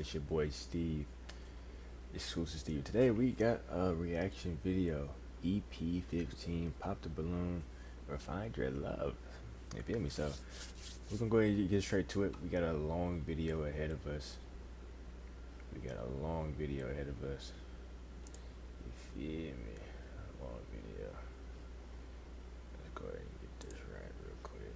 It's your boy Steve, Xclusivstevee. Today we got a reaction video, EP15, Pop the Balloon, or Find Your Love. You feel me? So we're gonna go ahead and get straight to it. We got a long video ahead of us. You feel me? A long video. Let's go ahead and get this right real quick.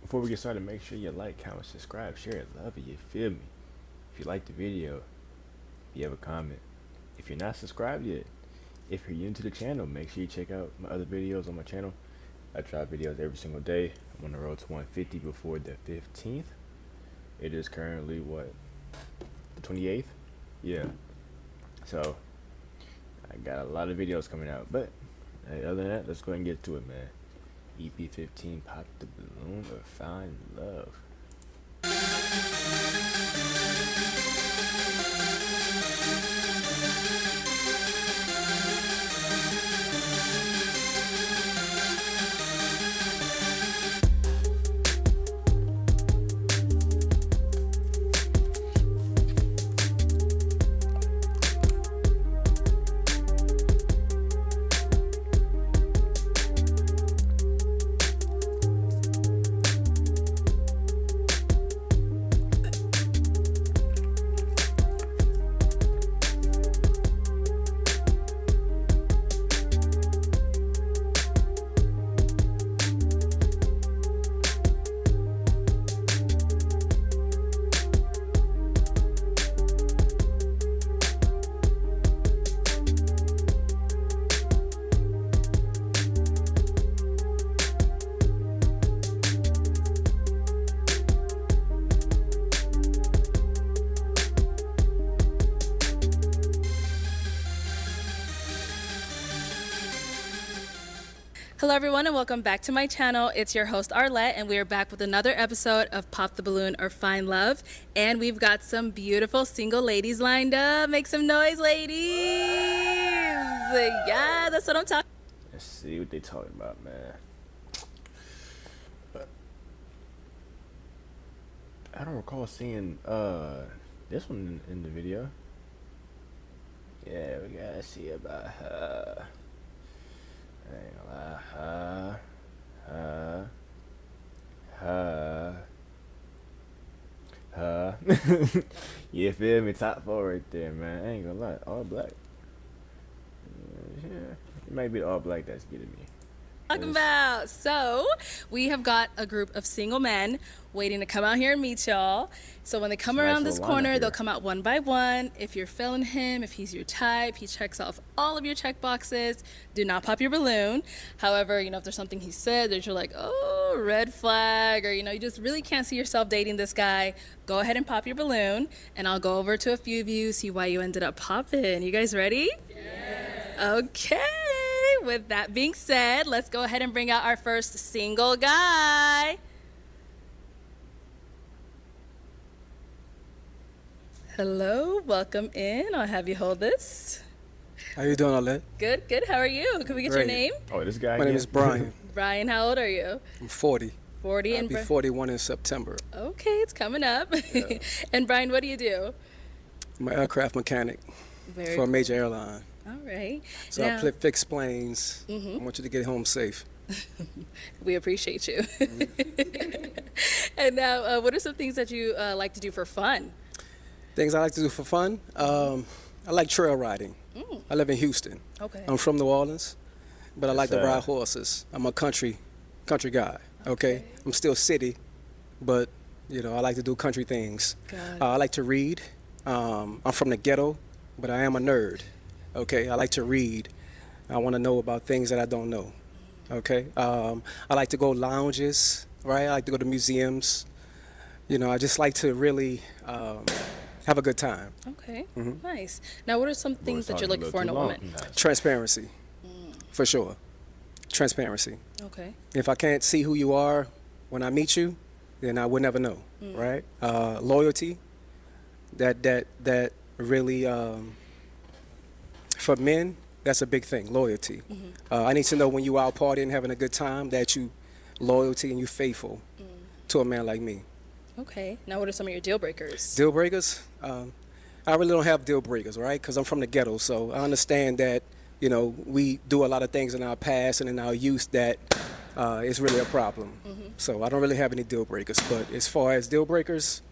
Before we get started, make sure you like, comment, subscribe, share it, love it, you feel me? If you like the video, if you have a comment. If you're not subscribed yet, if you're new to the channel, make sure you check out my other videos on my channel. I drop videos every single day. I'm on the road to 150 before the 15th. It is currently, what, the 28th? Yeah. So, I got a lot of videos coming out. But, hey, other than that, let's go ahead and get to it, man. EP15, Pop the Balloon, or Find Love. Hello everyone and welcome back to my channel. It's your host Arlette and we are back with another episode of Pop the Balloon or Find Love, and we've got some beautiful single ladies lined up. Make some noise, ladies. Yeah, that's what I'm talking. Let's see what they talking about, man. I don't recall seeing this one in the video. Yeah, we gotta see about her. You feel me? Top 4 right there, man. I ain't gonna lie, all black. Yeah, it might be the all black that's getting me. Talking about. So we have got a group of single men waiting to come out here and meet y'all. So when they come around this corner, they'll come out one by one. If you're feeling him, if he's your type, he checks off all of your check boxes, do not pop your balloon. However, you know, if there's something he said that you're like, oh, red flag, or you know, you just really can't see yourself dating this guy, go ahead and pop your balloon, and I'll go over to a few of you, see why you ended up popping. You guys ready? Yes. Okay. With that being said, let's go ahead and bring out our first single guy. Hello, welcome in. I'll have you hold this. How you doing, Arlette? Good, good. How are you? Can we get Great. your name? Oh, this guy. My name is Brian. Brian, how old are you? I'm 40. 40 I'll and be 41 in September. Okay, it's coming up. Yeah. And Brian, what do you do? I'm an aircraft mechanic Very for a major airline. All right. So now, I fix planes. I want you to get home safe. we appreciate you. And now, what are some things that you like to do for fun? Things I like to do for fun. I like trail riding. I live in Houston. Okay. I'm from New Orleans, but I like to sir. ride horses. I'm a country guy. Okay. I'm still city, but you know I like to do country things. I like to read. I'm from the ghetto, but I am a nerd. Okay, I like to read. I want to know about things that I don't know. Okay, I like to go lounges, right? I like to go to museums. You know, I just like to really have a good time. Okay, nice. Now, what are some things that you're looking for in a woman? Transparency, for sure. Transparency. Okay. If I can't see who you are when I meet you, then I would never know, right? Loyalty. That really. For men, that's a big thing, loyalty. I need to know when you out partying, having a good time, that you loyalty and you faithful to a man like me. Okay. Now, what are some of your deal breakers? Deal breakers? I really don't have deal breakers, right? Because I'm from the ghetto, so I understand that, you know, we do a lot of things in our past and in our youth that is really a problem. So I don't really have any deal breakers. But as far as deal breakers,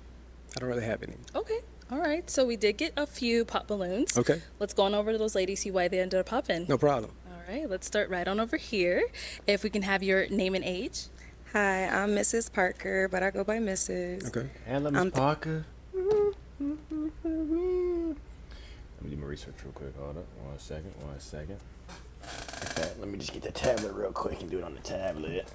I don't really have any. Okay. All right. So we did get a few pop balloons. Okay. Let's go on over to those ladies, see why they ended up popping. No problem. All right. Let's start right on over here. If we can have your name and age. Hi, I'm Mrs. Parker, but I go by Mrs. Okay. Hello, Miss Parker. Let me do my research real quick. Hold up. One second. Let me just get the tablet real quick and do it on the tablet.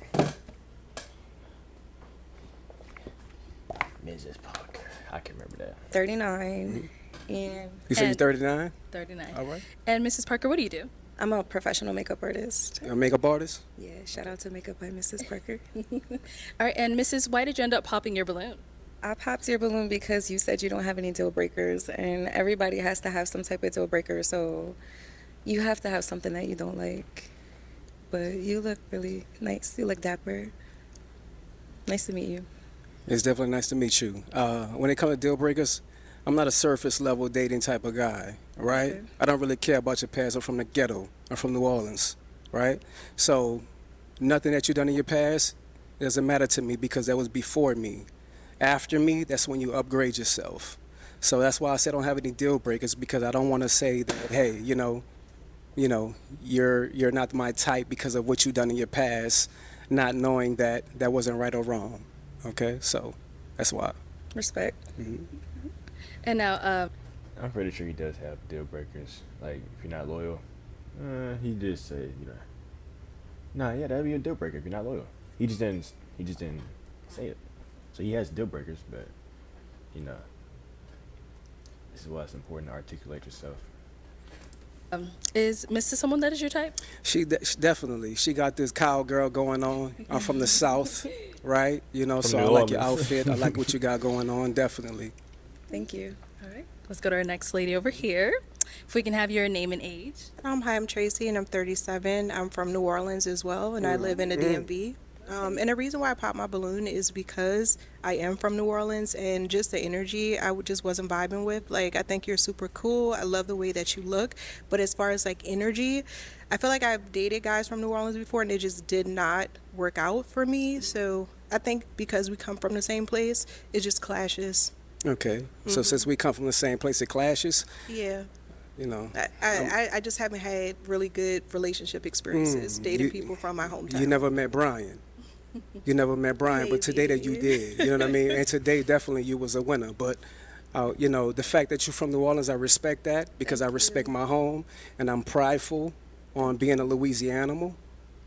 Mrs. Parker. I can remember that. 39. And You say you're 39? 39. All right. And Mrs. Parker, what do you do? I'm a professional makeup artist. A makeup artist? Yeah, shout out to Makeup by Mrs. Parker. All right. And Mrs., why did you end up popping your balloon? I popped your balloon because you said you don't have any deal breakers, and everybody has to have some type of deal breaker, so you have to have something that you don't like. But you look really nice. You look dapper. Nice to meet you. It's definitely nice to meet you. When it comes to deal breakers, I'm not a surface level dating type of guy, right? Okay. I don't really care about your past. I'm from the ghetto. I'm from New Orleans, right? So nothing that you've done in your past doesn't matter to me because that was before me. After me, that's when you upgrade yourself. So that's why I said I don't have any deal breakers, because I don't want to say that, hey, you're not my type because of what you've done in your past, not knowing that that wasn't right or wrong. Okay, so that's why. Respect. And now, I'm pretty sure he does have deal breakers. Like, if you're not loyal, he did say, yeah, that'd be a deal breaker if you're not loyal. He just didn't say it. So he has deal breakers, but this is why it's important to articulate yourself. is Mrs. someone that is your type? She definitely. She got this cowgirl going on. I'm from the South, right? So I like your outfit. I like what you got going on, definitely. Thank you. All right. Let's go to our next lady over here. If we can have your name and age. Hi, I'm Tracy, and I'm 37. I'm from New Orleans as well, and I live in the DMV. And the reason why I popped my balloon is because I am from New Orleans, and just the energy just wasn't vibing with. Like, I think you're super cool. I love the way that you look. But as far as like energy, I feel like I've dated guys from New Orleans before, and it just did not work out for me. So I think because we come from the same place, it just clashes. Okay. So since we come from the same place, it clashes. Yeah. I I just haven't had really good relationship experiences dating people from my hometown. You never met Brian. You never met Brian, but today that you did. You know what I mean? And today definitely you was a winner. But the fact that you're from New Orleans, I respect that, because I respect my home, and I'm prideful on being a Louisianimal,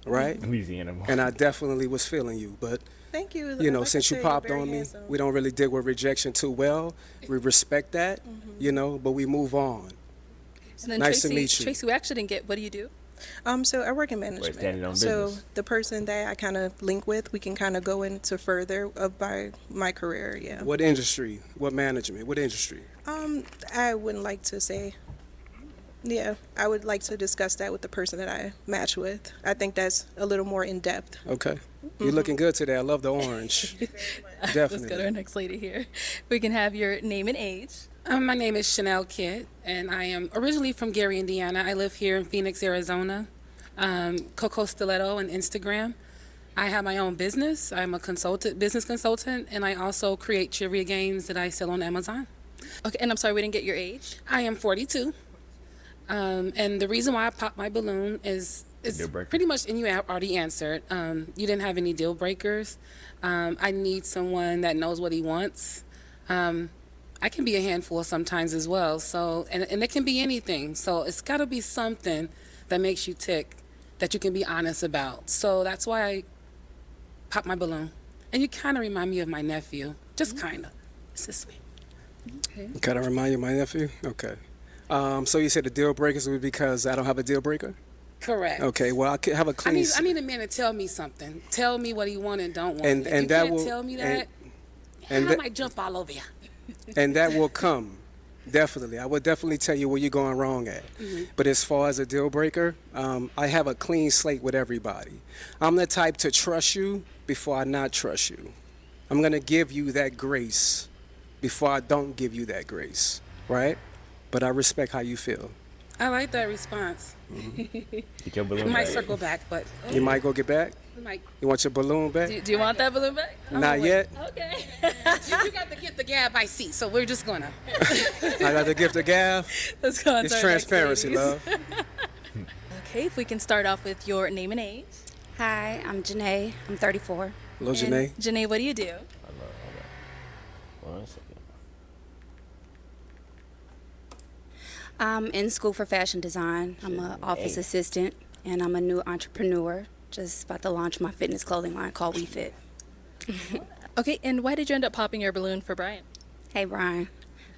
right? Louisianimal. And I definitely was feeling you, but. Thank you. Like since you popped on me, we don't really deal with rejection too well. We respect that, but we move on. And then Nice Tracy, to meet you. Tracy, we actually didn't get, what do you do? So I work in management. standing on so business. the person that I kind of link with, we can kind of go into further of my career. Yeah. What industry? What management? What industry? I wouldn't like to say. Yeah, I would like to discuss that with the person that I match with. I think that's a little more in depth. Okay. You're looking good today. I love the orange. Definitely. Let's go to our next lady here. We can have your name and age. My name is Chanel Kidd, and I am originally from Gary, Indiana. I live here in Phoenix, Arizona. Coco Stiletto on Instagram. I have my own business. I'm a business consultant, and I also create trivia games that I sell on Amazon. Okay, and I'm sorry, we didn't get your age. I am 42. And the reason why I popped my balloon is pretty much, and you already answered. You didn't have any deal breakers. I need someone that knows what he wants. I can be a handful sometimes as well. So, and it can be anything. So it's got to be something that makes you tick, that you can be honest about. So that's why I popped my balloon. And you kind of remind me of my nephew, just kind of. It's just me. Okay. Kind of remind you of my nephew? Okay. So you said the deal breakers would be because I don't have a deal breaker? Correct. Okay, well, I could have a clean... I need a man to tell me something. Tell me what he want and don't want. And if you that can't will tell me that, and I might jump all over you. And that will come Definitely. I would definitely tell you where you're going wrong at. But as far as a deal breaker, I have a clean slate with everybody. I'm the type to trust you before I not trust you. I'm going to give you that grace before I don't give you that grace, right? But I respect how you feel. I like that response. Get your balloon I might back. circle back, but You might go get back? I might. You want your balloon back? Do you want that balloon back? Not yet. Okay. You got to get the gab I see, so we're just gonna. I got the gift of gab. Let's go on It's to our transparency, next love. ladies. Okay, if we can start off with your name and age. Hi, I'm Janae. I'm 34. Hello, And Janae. Janae, what do you do? One second. I'm in school for fashion design. I'm an office assistant, and I'm a new entrepreneur. Just about to launch my fitness clothing line called WeFit. Okay, and why did you end up popping your balloon for Brian? Hey, Brian.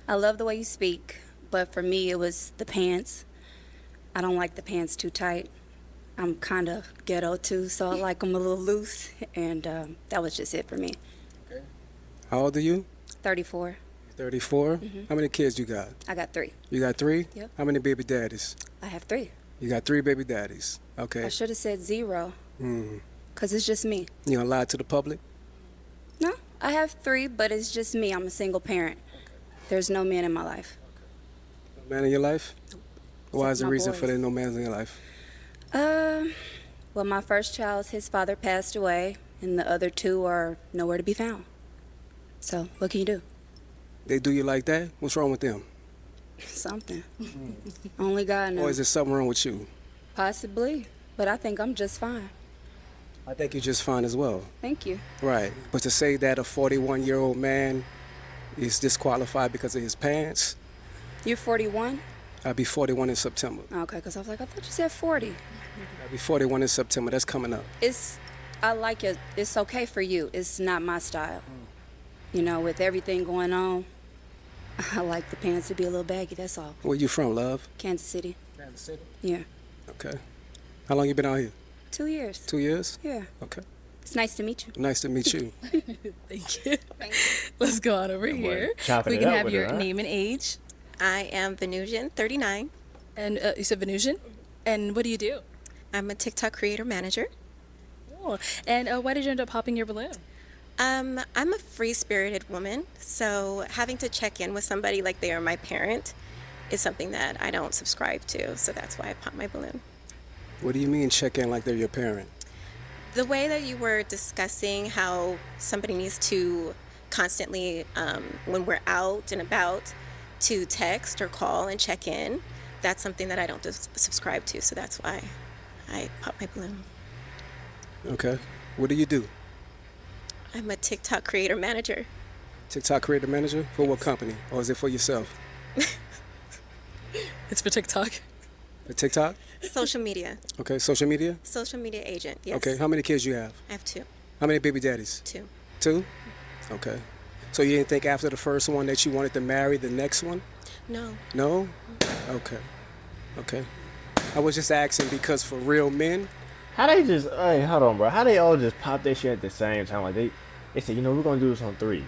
I love the way you speak, but for me, it was the pants. I don't like the pants too tight. I'm kind of ghetto too, so I like them a little loose, and that was just it for me. How old are you? 34. 34. How many kids you got? I got 3. You got 3? Yep. How many baby daddies? I have 3. You got 3 baby daddies. Okay. I should have said 0, Mm. because it's just me. You gonna lie to the public? No, I have 3, but it's just me. I'm a single parent. There's no man in my life. No man in your life? Why Except is the my reason for boys. there no man in your life? Well, my first child, his father passed away, and the other 2 are nowhere to be found. So, what can you do? They do you like that? What's wrong with them? Something. Only God Or knows. is there something wrong with you? Possibly, but I think I'm just fine. I think you're just fine as well. Thank you. Right. But to say that a 41-year-old man is disqualified because of his pants, You're 41? I'll be 41 in September. Okay, because I was like, I thought you said 40. I'll be 41 in September. That's coming up. I like it. It's okay for you. It's not my style. You know, with everything going on, I like the pants to be a little baggy, that's all. Where you from, love? Kansas City. Kansas City. Yeah. Okay. How long you been out here? 2 years. 2 years? Yeah. Okay. It's nice to meet you. Nice to meet you. Thank you. Let's go on over here. chopping We it can up have with your her, huh? name and age. I am Venusian, 39. And you said Venusian? And what do you do? I'm a TikTok creator manager. Oh, and why did you end up popping your balloon? I'm a free-spirited woman, so having to check in with somebody like they are my parent is something that I don't subscribe to, so that's why I pop my balloon. What do you mean check in like they're your parent? The way that you were discussing how somebody needs to constantly, when we're out and about, to text or call and check in, that's something that I don't subscribe to, so that's why I pop my balloon. Okay. What do you do? I'm a TikTok creator manager. TikTok creator manager? For what company? Or is it for yourself? It's for TikTok. For TikTok? Social media. Okay. Social media? Social media agent, yes. Okay. How many kids you have? I have 2. How many baby daddies? 2. 2? Okay. So you didn't think after the first one that you wanted to marry the next one? No. No? Okay. Okay. I was just asking because for real men, How they just, hey, hold on, bro. How they all just pop that shit at the same time? Like they said, you know, we're gonna do this on 3.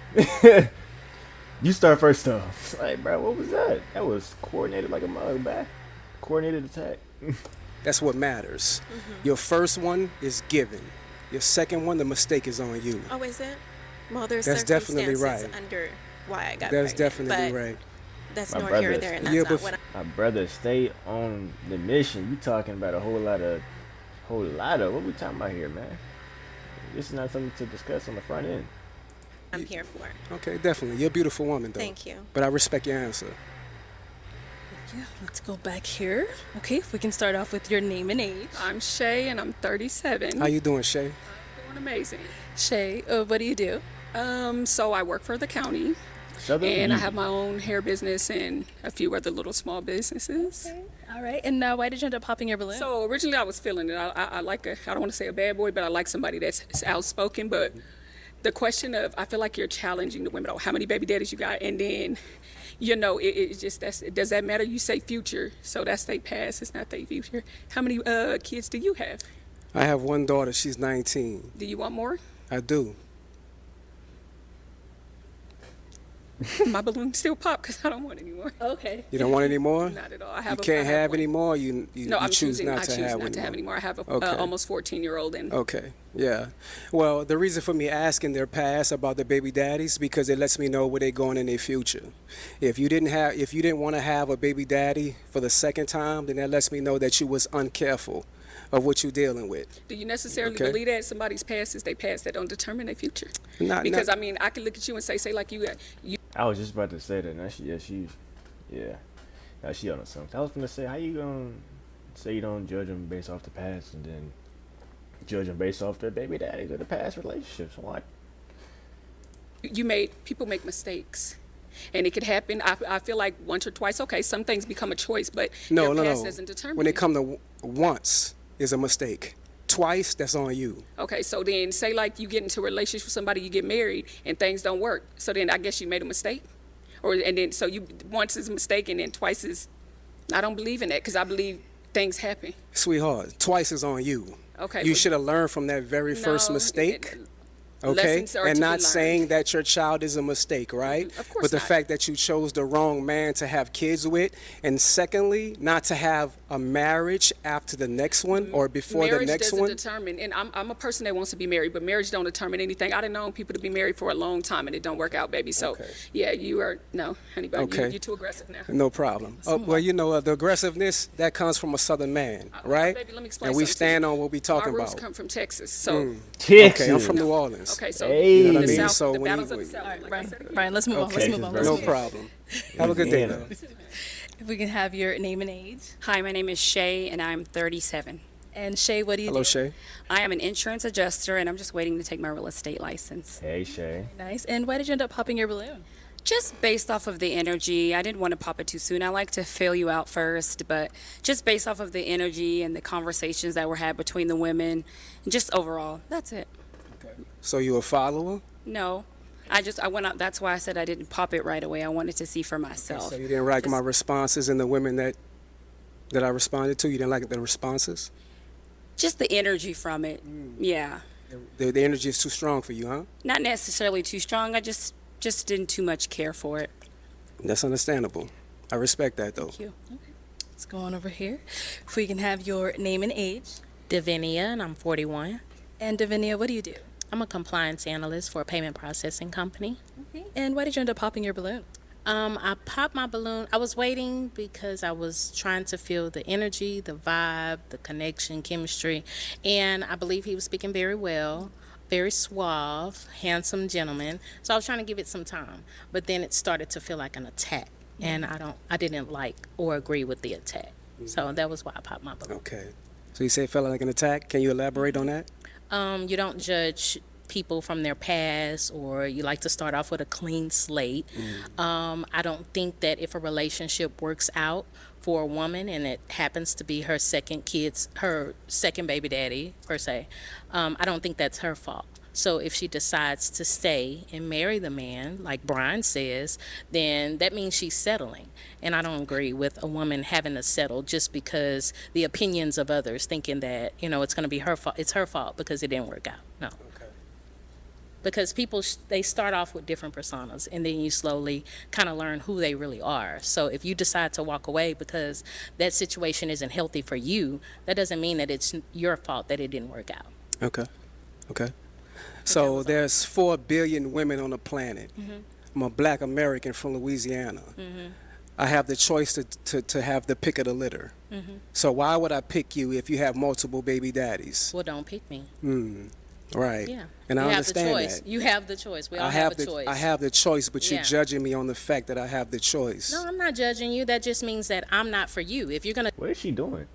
You start first though. Like, bro, what was that? That was coordinated like a mug, back. Coordinated attack. that's what matters. Your first one is given. Your second one, the mistake is on you. Oh, is it? Well, there's That's definitely circumstances right. under why I got That's pregnant, definitely but right. That's My nor here or brother's- there, and that's Yeah, not but what My brother, stay on the mission. You talking about a whole lot of what we talking about here, man? This is not something to discuss on the front end. I'm here for. Okay, definitely. You're a beautiful woman, though. Thank you. But I respect your answer. Yeah, let's go back here. Okay, if we can start off with your name and age. I'm Shay, and I'm 37. How you doing, Shay? Doing amazing. Shay, what do you do? So I work for the county, Southern and I Beauty. have my own hair business and a few other little small businesses. All right, and why did you end up popping your balloon? So originally I was feeling it. I like I don't want to say a bad boy, but I like somebody that's outspoken. But the question of, I feel like you're challenging the women. Oh, how many baby daddies you got? And then, you know, it's just, does that matter? You say future, so that's their past. It's not their future. How many kids do you have? I have one daughter. She's 19. Do you want more? I do. My balloon still pop because I don't want any more. Okay. You don't want any more? Not at all. I You have. can't have one. any more. You No, I'm choose choosing. not I to choose have not any to have more. any more. I have a Okay. almost 14-year-old, and Okay, yeah. Well, the reason for me asking their past about the baby daddies because it lets me know where they're going in their future. If you didn't want to have a baby daddy for the second time, then that lets me know that you was uncareful of what you're dealing with. do you necessarily Okay. believe that somebody's past is their past that don't determine their future? Not- Because not- I mean, I can look at you and say like you I was just about to say that. Now now she on something. I was gonna say, how you gonna say you don't judge them based off the past and then judge them based off their baby daddies or the past relationships? What? people make mistakes. And it could happen. I feel like once or twice, okay, some things become a choice, but No, your no, past no. doesn't determine When it. it come to once is a mistake. Twice, that's on you. Okay, so then say like you get into a relationship with somebody, you get married, and things don't work. So then I guess you made a mistake, and then so you once is a mistake, and then twice is. I don't believe in that because I believe things happen. Sweetheart, twice is on you. Okay, You but- should have learned from that very first No, mistake. Okay, lessons are and to be not learned. saying that your child is a mistake, right? Of course But the not. fact that you chose the wrong man to have kids with, and secondly, not to have a marriage after the next one or before Marriage the next doesn't one. determine, and I'm a person that wants to be married, but marriage don't determine anything. I done known people to be married for a long time and it don't work out, baby. So Okay. yeah, you are no, honey, but Okay. you're too aggressive now. No problem. Well, you know, the aggressiveness that comes from a Southern man, right? Baby, let me explain And we something to stand you. on what we talking My roots about. come from Texas, so Texas. Okay, I'm from New Orleans. okay, so Hey. the You know what I mean? South, So the when battles you- of the South. All right, like I Brian. said again. Brian, let's move on. Okay, Let's move this on. is Let's No move on. problem. Have a good day, Indiana. though. If we can have your name and age. Hi, my name is Shay, and I'm 37. And Shay, what do you Hello, do? Shay. I am an insurance adjuster, and I'm just waiting to take my real estate license. Hey Shay. Nice. And why did you end up popping your balloon? Just based off of the energy, I didn't want to pop it too soon. I like to feel you out first, but just based off of the energy and the conversations that were had between the women, and just overall, that's it. So you a follower? No, I went out. That's why I said I didn't pop it right away. I wanted to see for myself. So you didn't like Just- my responses and the women that I responded to? You didn't like the responses? Just the energy from it. Yeah, The energy is too strong for you, huh? not necessarily too strong. I just didn't too much care for it. That's understandable. I respect that, though. Thank you. Let's go on over here. If we can have your name and age. Davinia, and I'm 41. And Davinia, what do you do? I'm a compliance analyst for a payment processing company. Okay. And why did you end up popping your balloon? I popped my balloon. I was waiting because I was trying to feel the energy, the vibe, the connection, chemistry, and I believe he was speaking very well, very suave, handsome gentleman. So I was trying to give it some time, but then it started to feel like an attack, and I didn't like or agree with the attack. So that was why I popped my balloon. Okay. So you say it felt like an attack. Can you elaborate on that? You don't judge people from their past, or you like to start off with a clean slate. I don't think that if a relationship works out for a woman and it happens to be her second baby daddy per se, I don't think that's her fault. So if she decides to stay and marry the man, like Brian says, then that means she's settling. And I don't agree with a woman having to settle just because the opinions of others thinking that, it's going to be her fault. It's her fault because it didn't work out. No. Because people, they start off with different personas, and then you slowly kind of learn who they really are. So if you decide to walk away because that situation isn't healthy for you, that doesn't mean that it's your fault that it didn't work out. Okay. So there's 4 billion women on the planet. I'm a black American from Louisiana. I have the choice to have the pick of the litter. So why would I pick you if you have multiple baby daddies? Well, don't pick me. Right. Yeah. And you I have understand the choice. that. You have the choice. We all have a choice. I have the choice, but you're Yeah. judging me on the fact that I have the choice. No, I'm not judging you. That just means that I'm not for you. If you're going What is she doing?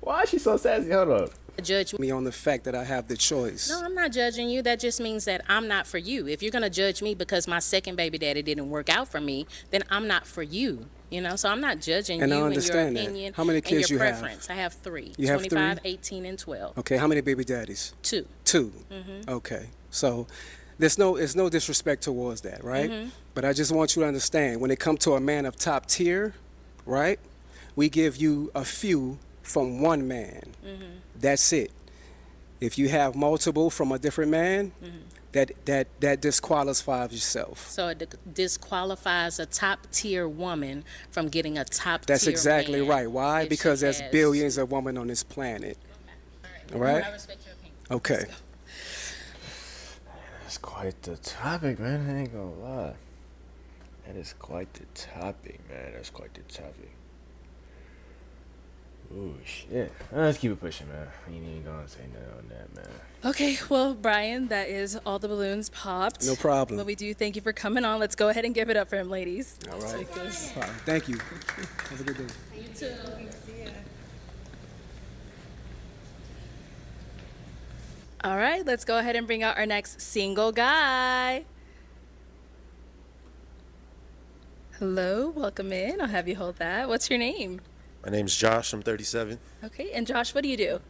Why is she so sassy? Hold up. to judge me. Me on the fact that I have the choice. No, I'm not judging you. That just means that I'm not for you. If you're going to judge me because my second baby daddy didn't work out for me, then I'm not for you. So I'm not judging And I you and your understand that. opinion How many kids and your you have? preference. I have 3. You have 25, three? 18, and 12. Okay, how many baby daddies? 2. 2. Okay. So there's no disrespect towards that, right? But I just want you to understand, when it comes to a man of top tier, right? We give you a few from one man. That's it. If you have multiple from a different man, that disqualifies yourself. So it disqualifies a top tier woman from getting a top tier That's exactly man right. Why? if Because she there's has- billions of women on this planet. All right? I respect your opinion. Okay. That's quite the topic, man. I ain't gonna lie. That is quite the topic, man. That's quite the topic. Ooh, shit. Let's keep it pushing, man. We ain't even gonna say nothing on that, man. Okay, well, Brian, that is all the balloons popped. No problem. But we do thank you for coming on. Let's go ahead and give it up for him, ladies. All right. Take this. All right. Thank you. Have a good day. You too. All right, let's go ahead and bring out our next single guy. Hello, welcome in. I'll have you hold that. What's your name? My name's Josh. I'm 37. Okay, and Josh, what do you do?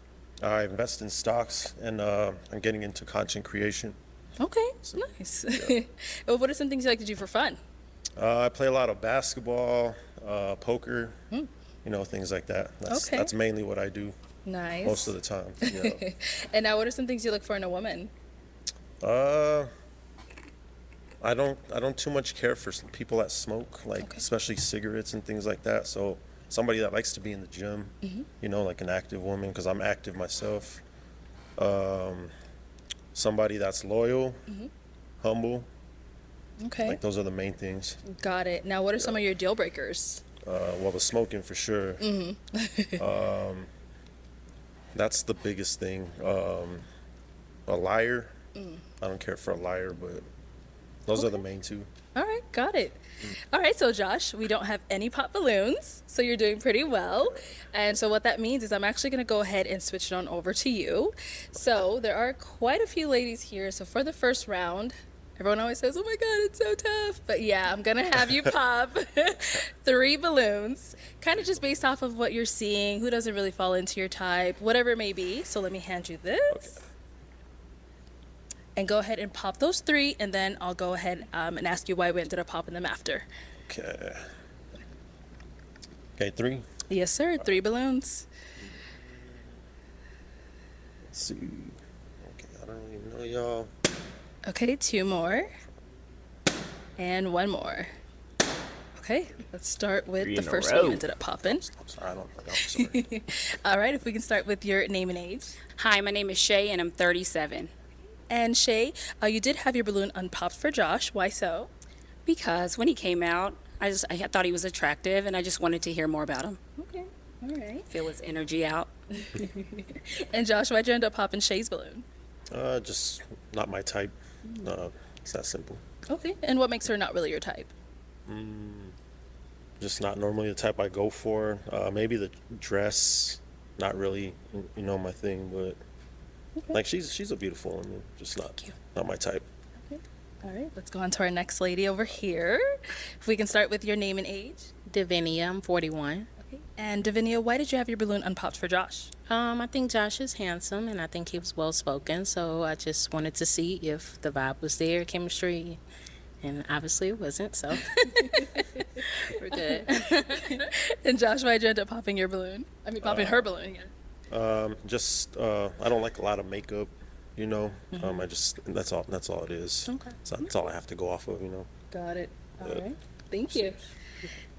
I invest in stocks, and I'm getting into content creation. Okay, nice. Well, what are some things you like to do for fun? I play a lot of basketball, poker, you know, things like that. Okay. That's mainly what I do Nice. most of the time. Yeah. And now, what are some things you look for in a woman? I don't too much care for people that smoke, like especially cigarettes and things like that. So somebody that likes to be in the gym, you know, like an active woman, because I'm active myself. Somebody that's loyal, humble. Okay. Like those are the main things. Got it. Now, what are some of your deal breakers? Well, the smoking for sure. That's the biggest thing. A liar. I don't care for a liar, but those are the main two. All right, got it. All right, so Josh, we don't have any pop balloons, so you're doing pretty well. And so what that means is I'm actually going to go ahead and switch it on over to you. So there are quite a few ladies here. So for the first round, everyone always says, oh my God, it's so tough. But yeah, I'm going to have you pop 3 balloons, kind of just based off of what you're seeing, who doesn't really fall into your type, whatever it may be. So let me hand you this. Okay. And go ahead and pop those 3, and then I'll go ahead and ask you why we ended up popping them after. Okay. Okay, 3. Yes, sir. 3 balloons. Let's see. Okay, I don't even know y'all. Okay, 2 more. And 1 more. Okay, let's start with 3 the in a first row. one we ended up popping. I'm sorry, I don't know. I'm sorry. All right, if we can start with your name and age. Hi, my name is Shay, and I'm 37. And Shay, you did have your balloon unpopped for Josh. Why so? Because when he came out, I thought he was attractive, and I just wanted to hear more about him. Okay, all right. Feel his energy out. And Josh, why'd you end up popping Shay's balloon? Just not my type. It's that simple. Okay, and what makes her not really your type? Just not normally the type I go for. Maybe the dress, not really, you know, my thing, but like she's a beautiful woman, just not my type. All right, let's go on to our next lady over here. If we can start with your name and age. Davinia, I'm 41. Okay. And Davinia, why did you have your balloon unpopped for Josh? I think Josh is handsome, and I think he was well spoken. So I just wanted to see if the vibe was there, chemistry, and obviously it wasn't. So we're good. And Josh, why'd you end up popping your balloon? I mean, popping her balloon again. Just I don't like a lot of makeup, you know. I just that's all it is. Okay. So that's all I have to go off of, you know. Got it. All right. Thank you.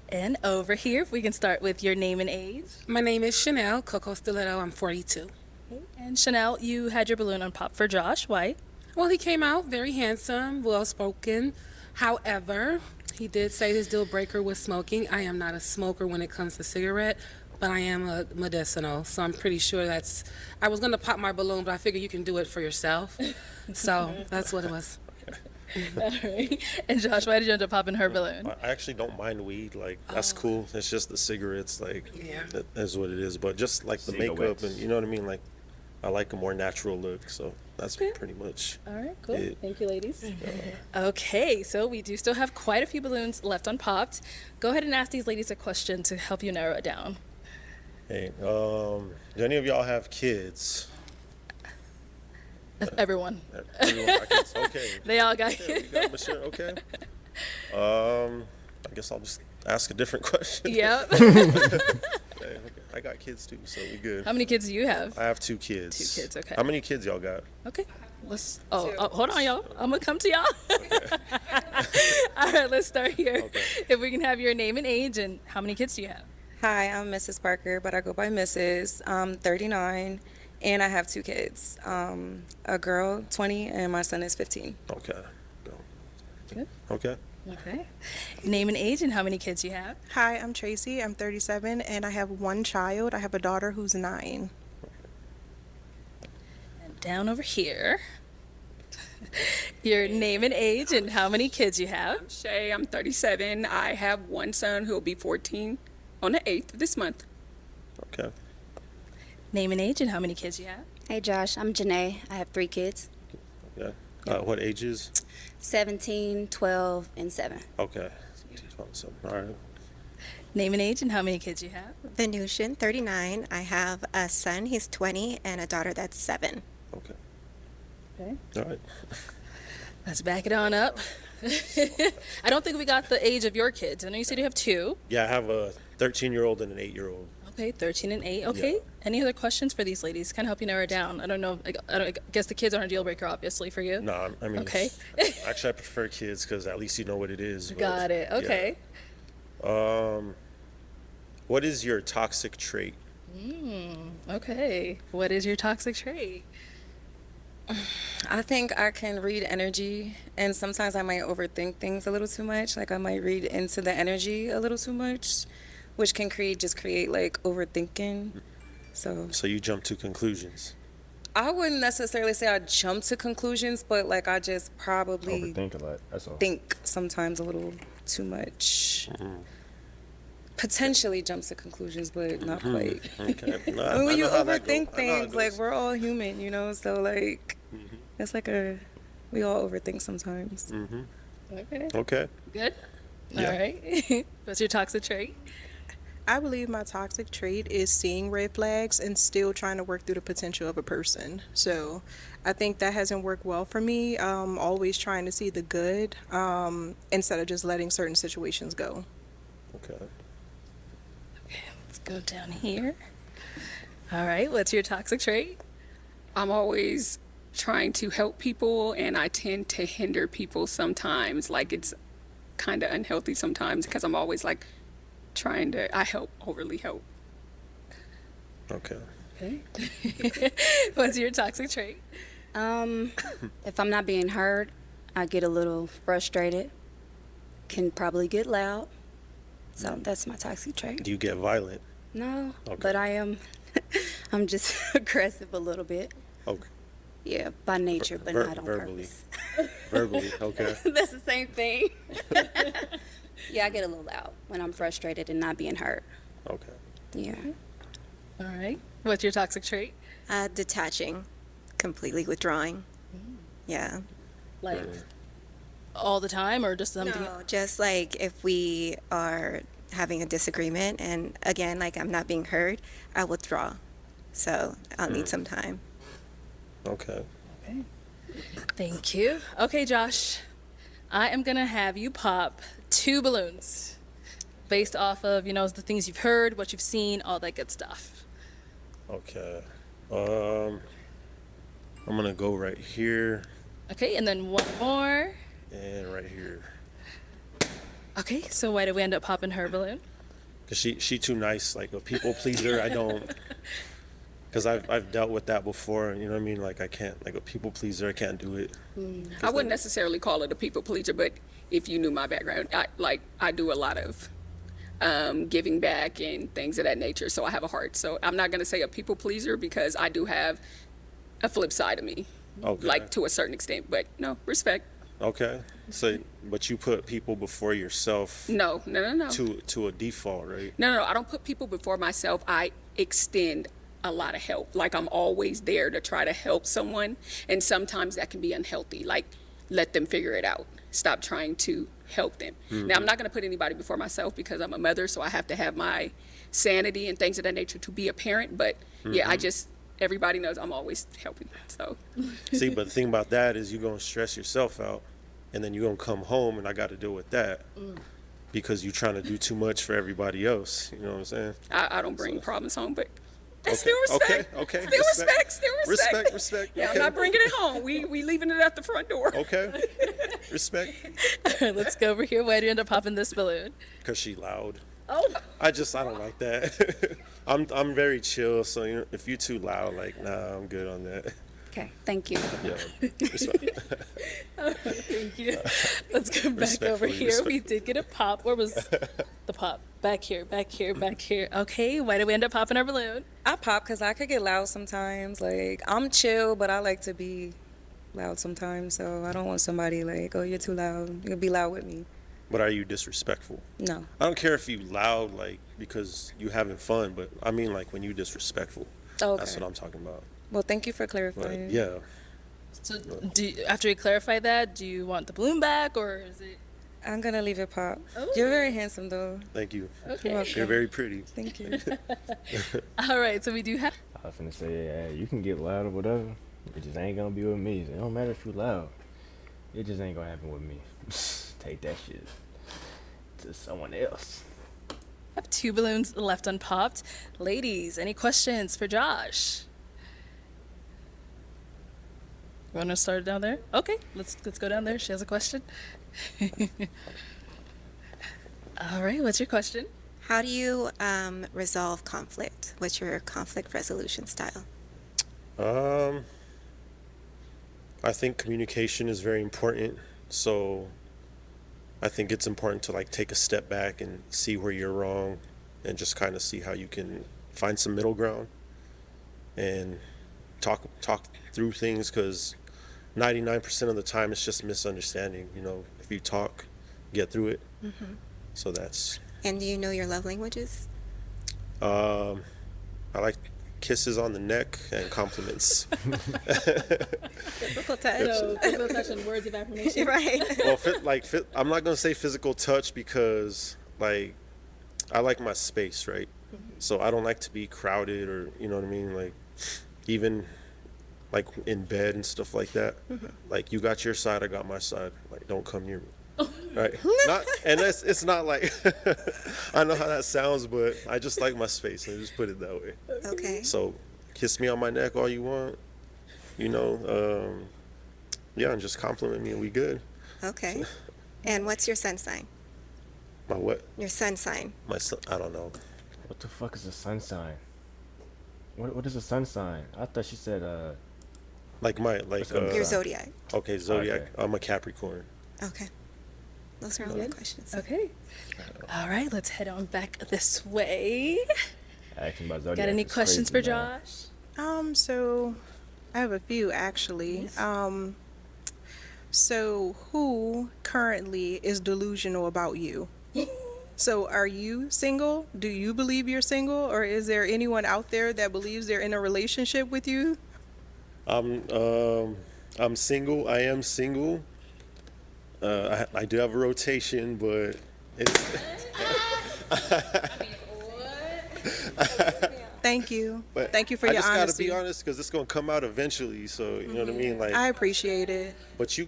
And over here, if we can start with your name and age. My name is Chanel Coco Stiletto. I'm 42. Okay. And Chanel, you had your balloon unpopped for Josh. Why? Well, he came out very handsome, well-spoken. However, he did say his deal breaker was smoking. I am not a smoker when it comes to cigarette, but I am a medicinal, so I'm pretty sure that's... I was going to pop my balloon, but I figured you can do it for yourself. So that's what it was. All right. And Josh, why did you end up popping her balloon? I actually don't mind weed. Like that's cool. It's just the cigarettes. Like that is what it is. But just like the makeup Cigarettes. and you know what I mean. Like I like a more natural look. So that's pretty much. All right, cool. it. Thank you, ladies. Okay, so we do still have quite a few balloons left unpopped. Go ahead and ask these ladies a question to help you narrow it down. Hey, do any of y'all have kids? Everyone. Everyone got kids? Okay. They all got Okay, we got Michelle. Okay. I guess I'll just ask a different question. Yep. Okay. I got kids too, so we good. How many kids do you have? I have 2 kids. 2 kids, okay. How many kids y'all got? Okay. Hold on, y'all. I'm gonna come to y'all. All right, let's start here. Okay. If we can have your name and age, and how many kids do you have? Hi, I'm Mrs. Parker, but I go by Mrs. I'm 39, and I have 2 kids. A girl, 20, and my son is 15. Okay. Go. Good. Okay. Okay. Name and age, and how many kids you have? Hi, I'm Tracy. I'm 37, and I have 1 child. I have a daughter who's 9. And down over here. Your name and age, and how many kids you have? Shay, I'm 37. I have 1 son who will be 14 on the 8th of this month. Okay. Name and age, and how many kids you have? Hey, Josh, I'm Janae. I have 3 kids, Yeah. What ages? 17, 12, and 7. Okay. So, all right. Name and age, and how many kids you have? Venusian, 39. I have a son, he's 20, and a daughter that's 7. Okay. Okay. All right. Let's back it on up. I don't think we got the age of your kids. I know you said you have 2. Yeah, I have a 13-year-old and an 8-year-old. Okay, 13 and 8. Okay. Yeah. Any other questions for these ladies? Kind of help you narrow it down. I don't know. I guess the kids aren't a deal breaker, obviously, for you. No, I mean, Okay. actually, I prefer kids because at least you know what it is. But, Got it. Okay. Yeah. What is your toxic trait? Okay. What is your toxic trait? I think I can read energy, and sometimes I might overthink things a little too much. Like I might read into the energy a little too much, which can create like overthinking. So you jump to conclusions. I wouldn't necessarily say I jump to conclusions, but like I just probably Overthink a lot. That's all. think sometimes a little too much. Potentially jumps to conclusions, but not quite. Okay. No, I mean, when you know how that overthink go. I know how it things, like goes. we're all human, you know. So like, it's like we all overthink sometimes. Okay. Okay. Good. Yeah. All right. What's your toxic trait? I believe my toxic trait is seeing red flags and still trying to work through the potential of a person. So I think that hasn't worked well for me. Always trying to see the good instead of just letting certain situations go. Okay. Let's go down here. All right. What's your toxic trait? I'm always trying to help people, and I tend to hinder people sometimes. Like it's kind of unhealthy sometimes because I'm always like I overly help. Okay. Okay. What's your toxic trait? If I'm not being heard, I get a little frustrated, can probably get loud. So that's my toxic trait. Do you get violent? No, Okay. but I'm just aggressive a little bit. Okay. Yeah, by nature, but not on verbally. purpose. Verbally. Okay. That's the same thing. Yeah, I get a little loud when I'm frustrated and not being heard. Okay. Yeah. All right. What's your toxic trait? Detaching, completely withdrawing. Yeah. Like all the time, or just something? No, just like if we are having a disagreement and again, like I'm not being heard, I withdraw. So I'll need some time. Okay. Okay. Thank you. Okay, Josh. I am gonna have you pop 2 balloons based off of, the things you've heard, what you've seen, all that good stuff. Okay. I'm gonna go right here Okay, and then 1 more. and right here. Okay, so why did we end up popping her balloon? Cause she too nice, like a people pleaser. I don't. Cause I've dealt with that before. You know what I mean? Like I can't, like a people pleaser. I can't do it. I wouldn't necessarily call it a people pleaser, but if you knew my background, I do a lot of giving back and things of that nature. So I have a heart. So I'm not gonna say a people pleaser because I do have a flip side of me, Okay. like to a certain extent. But no, respect. Okay. So, but you put people before yourself. No. To a default, right? No. I don't put people before myself. I extend a lot of help. Like I'm always there to try to help someone, and sometimes that can be unhealthy. Like let them figure it out. Stop trying to help them. Now I'm not going to put anybody before myself because I'm a mother, so I have to have my sanity and things of that nature to be a parent. But yeah, everybody knows I'm always helping. So See, but the thing about that is you're gonna stress yourself out, and then you're gonna come home, and I got to deal with that. because you're trying to do too much for everybody else. You know what I'm saying? I don't bring problems home, but Okay, still respect. okay. Still respect. Still respect. Respect. Yeah, Okay. I'm not bringing it home. We leaving it at the front door. Okay. Respect. All right, let's go over here. Why do you end up popping this balloon? Because she loud. Oh. I don't like that. I'm very chill, so if you're too loud, like, nah, I'm good on that. Okay, thank you. Yeah. Respect. Thank you. Let's go back over Respectfully, here. We did get a pop. Where was the pop? Back here. Okay, why did we end up popping our balloon? I pop because I could get loud sometimes. Like, I'm chill, but I like to be loud sometimes. So I don't want somebody like, oh, you're too loud. You'll be loud with me. But are you disrespectful? No. I don't care if you loud, like, because you having fun, but I mean, like, when you disrespectful. Okay. That's what I'm talking about. Well, thank you for But, clarifying. yeah. So after you clarify that, do you want the balloon back or is it? I'm going to leave it pop. Oh. You're very handsome, though. Thank you. Okay. You're very pretty. Thank you. All right, so we do have. I was finna say, yeah, you can get loud or whatever. It just ain't gonna be with me. It don't matter if you loud. It just ain't gonna happen with me. Take that shit to someone else. I have 2 balloons left unpopped. Ladies, any questions for Josh? You want to start down there? Okay, let's go down there. She has a question. All right, what's your question? How do you resolve conflict? What's your conflict resolution style? I think communication is very important. So I think it's important to like take a step back and see where you're wrong and just kind of see how you can find some middle ground and talk through things, because 99% of the time it's just misunderstanding. If you talk, get through it. Mm-hmm. So that's. And do you know your love languages? I like kisses on the neck and compliments. Physical touch. So, physical touch and words of affirmation. Right. Well, I'm not gonna say physical touch because like I like my space, right? Mm-hmm. So I don't like to be crowded, or you know what I mean, like even like in bed and stuff like that. Mm-hmm. Like you got your side, I got my side. Like don't come near me. Right? It's not like I know how that sounds, but I just like my space. I just put it that way. Okay. So kiss me on my neck all you want. Yeah, and just compliment me and we good. Okay. And what's your sun sign? My what? Your sun sign. My son, I don't know. What the fuck is a sun sign? What is a sun sign? I thought she said Your zodiac. Okay, zodiac. Okay. I'm a Capricorn. Okay. Those are all the questions. Okay. All right, let's head on back this way. Asking about zodiac Got any is questions crazy, for man. Josh? So I have a few actually. So who currently is delusional about you? So are you single? Do you believe you're single, or is there anyone out there that believes they're in a relationship with you? I'm single. I am single. I do have a rotation, but it's Thank you. But Thank you for I your just honesty. gotta be honest, because it's gonna come out eventually. So you know what I mean. Like, I appreciate it. but you.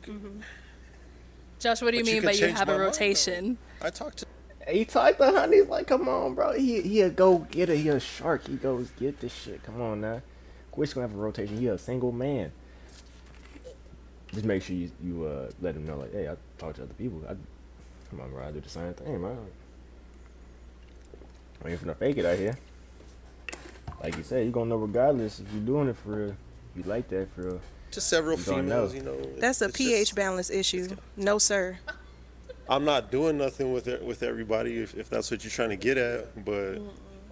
Josh, what do you But you mean could by you change have a my mind, rotation? I talked to. He talked to honey. He's like, come on, bro. He'll go get it. He a shark. He goes get this shit. Come on now. Quit's gonna have a rotation. He a single man. Just make sure you let him know, like, hey, I talk to other people. Come on, bro. I do the same thing, bro. I ain't finna fake it out here. Like you said, you gonna know regardless if you're doing it for real. If you like that for real. Just several You gonna know. females, That's a it's pH just- balance issue. No, sir. I'm not doing nothing with everybody if that's what you're trying to get at, but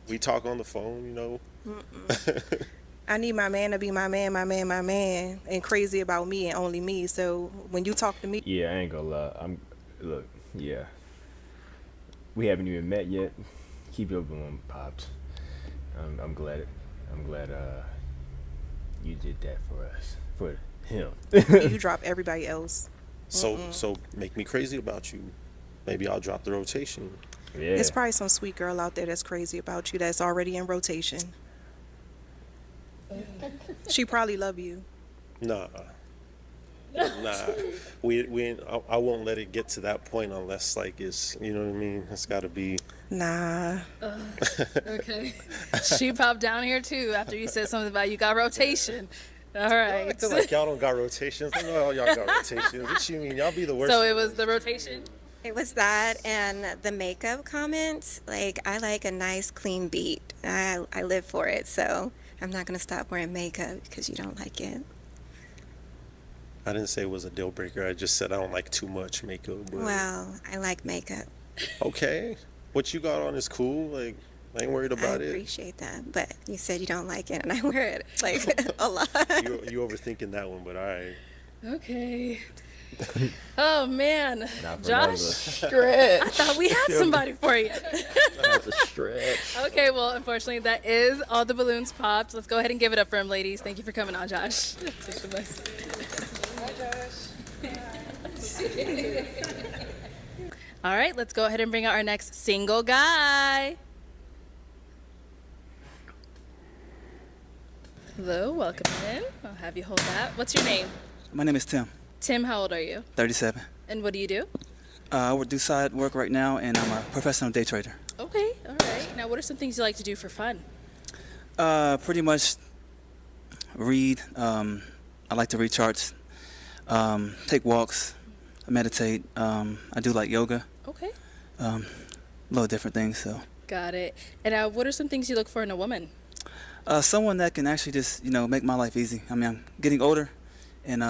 we talk on the phone, I need my man to be my man, and crazy about me and only me. So when you talk to me, Yeah, I ain't gonna lie. Yeah. We haven't even met yet. Keep your balloon popped. I'm glad you did that for us, for him. you drop everybody else. So make me crazy about you. Maybe I'll drop the rotation. Yeah. There's probably some sweet girl out there that's crazy about you that's already in rotation. She probably love you. Nah. Nah, I won't let it get to that point unless like it's, you know what I mean? It's got to be. Nah. Okay. She popped down here too after you said something about you got rotation. All right. I feel like y'all don't got rotations. I know y'all got rotations. What you mean? Y'all be the worst. So it was the rotation? It was that and the makeup comment. Like, I like a nice, clean beat. I live for it, so I'm not going to stop wearing makeup because you don't like it. I didn't say it was a deal breaker. I just said I don't like too much makeup. But... Well, I like makeup. Okay. What you got on is cool. Like, I ain't worried about I it. appreciate that, but you said you don't like it, and I wear it, like, a lot. You overthinking that one, but all right. Okay. Oh, man. Josh, Stretch. I thought we had somebody for you. That's a stretch. Okay, well, unfortunately, that is all the balloons popped. Let's go ahead and give it up for him, ladies. Thank you for coming on, Josh. All right, let's go ahead and bring out our next single guy. Hello, welcome in. I'll have you hold that. What's your name? My name is Tim, Tim, how old are you? 37. And what do you do? I would do side work right now, and I'm a professional day trader. Okay, all right. Now, what are some things you like to do for fun? Pretty much read. I like to read charts, take walks, meditate. I do like yoga. Okay. A lot of different things. So. Got it. And what are some things you look for in a woman? Someone that can actually just, make my life easy. I mean, I'm getting older, and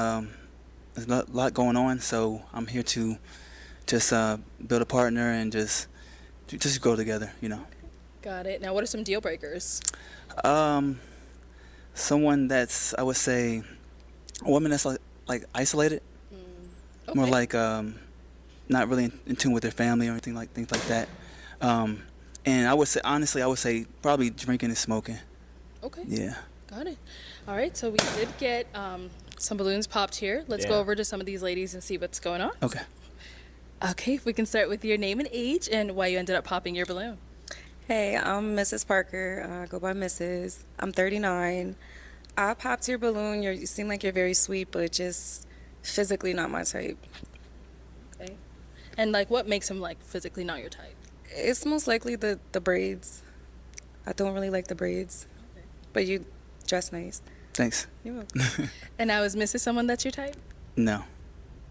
there's a lot going on, so I'm here to just build a partner and just grow together, Got it. Now, what are some deal breakers? Someone that's, I would say, a woman that's like isolated, Okay. more like not really in tune with their family or anything like things like that. And I would say, honestly, probably drinking and smoking. Okay. Yeah. Got it. All right, so we did get some balloons popped here. Let's go over to some of these ladies and see what's going on. Okay. Okay, if we can start with your name and age and why you ended up popping your balloon. Hey, I'm Mrs. Parker. I go by Mrs. I'm 39. I popped your balloon. You seem like you're very sweet, but just physically not my type. Okay. And what makes him physically not your type? It's most likely the braids. I don't really like the braids. Okay. But you dress nice. Thanks. You're welcome. And now is Mrs. someone that's your type? No.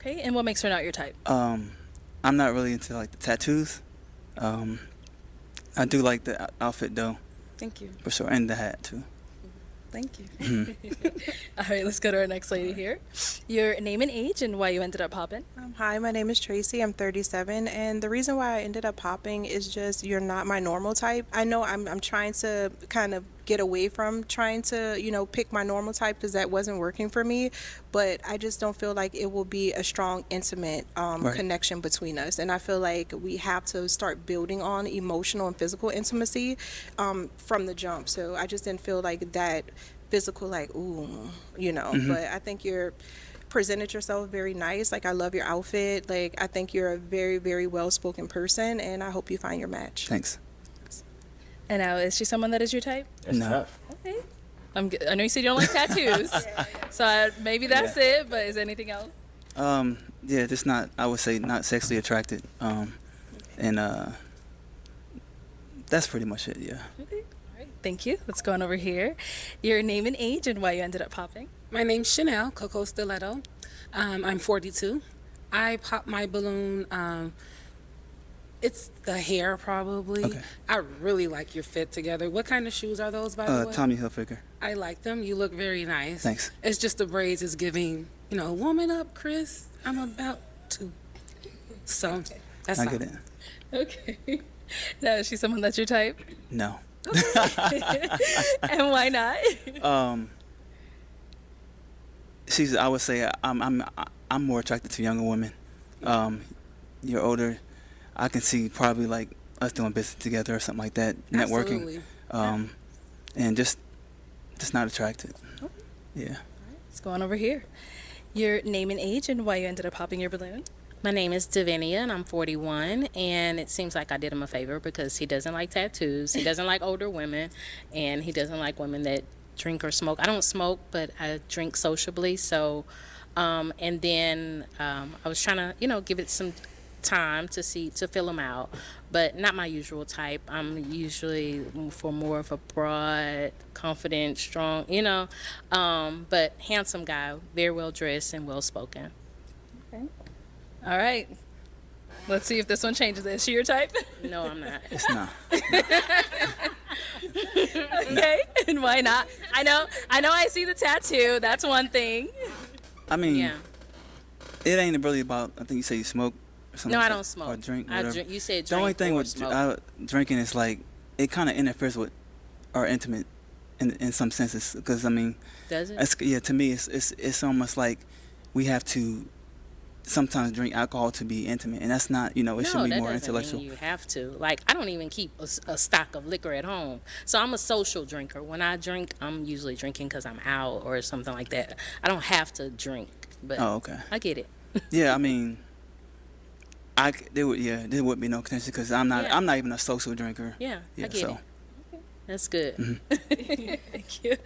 Okay, and what makes her not your type? I'm not really into the tattoos. I do like the outfit though. Thank you. For sure, and the hat too. Thank you. All right, let's go to our next lady here. Your name and age and why you ended up popping. Hi, my name is Tracy. I'm 37, and the reason why I ended up popping is just you're not my normal type. I know I'm trying to kind of get away from trying to, pick my normal type because that wasn't working for me, but I just don't feel like it will be a strong, intimate connection between us, and I feel like we have to start building on emotional and physical intimacy from the jump. So I just didn't feel like that physical, but I think you're presented yourself very nice. I love your outfit. I think you're a very, very well-spoken person, and I hope you find your match. Thanks. And now, is she someone that is your type? That's tough. Okay. I know you said you don't like tattoos, so maybe that's it, but is there anything else? Yeah, just not, I would say not sexually attracted. And that's pretty much it, yeah. Okay. All right. Thank you. Let's go on over here. Your name and age and why you ended up popping. My name's Chanel Coco Stiletto. I'm 42. I popped my balloon. It's the hair, probably. Okay. I really like your fit together. What kind of shoes are those, by the way? Tommy Hilfiger. I like them. You look very nice. Thanks. It's just the braids is giving, woman up, Chris. I'm about to. So, that's I all. get it. Okay. Now, is she someone that's your type? No. And why not? I would say I'm more attracted to younger women. You're older. I can see probably us doing business together or something like that, networking. Absolutely. And just not attracted. Okay. Yeah. Let's go on over here. Your name and age and why you ended up popping your balloon. My name is Davinia, and I'm 41, and it seems like I did him a favor because he doesn't like tattoos, he doesn't like older women, and he doesn't like women that drink or smoke. I don't smoke, but I drink sociably, so And then I was trying to, you know, give it some time to fill them out, but not my usual type. I'm usually for more of a broad, confident, strong, you know, but handsome guy, very well dressed and well spoken. Okay. All right. Let's see if this one changes. Is she your type? No, I'm not. It's not. Okay, and why not? I know I see the tattoo. That's one thing. I mean, Yeah. it ain't really about, I think you say you smoke or something. No, like I that, don't smoke. Or drink, I whatever. drink. You said The only drink thing or with smoke. drinking is like, it kind of interferes with our intimate in some senses. Because, I mean, Does it? yeah, to me, it's almost like we have to sometimes drink alcohol to be intimate. And that's not, you know, it should No, be that more doesn't intellectual. mean you have to. Like, I don't even keep a stock of liquor at home. So I'm a social drinker. When I drink, I'm usually drinking because I'm out or something like that. I don't have to drink, but Oh, okay. I get it. Yeah, I mean, there would be no contention because I'm not even a social drinker. Yeah, I get so. it. That's good. Thank you.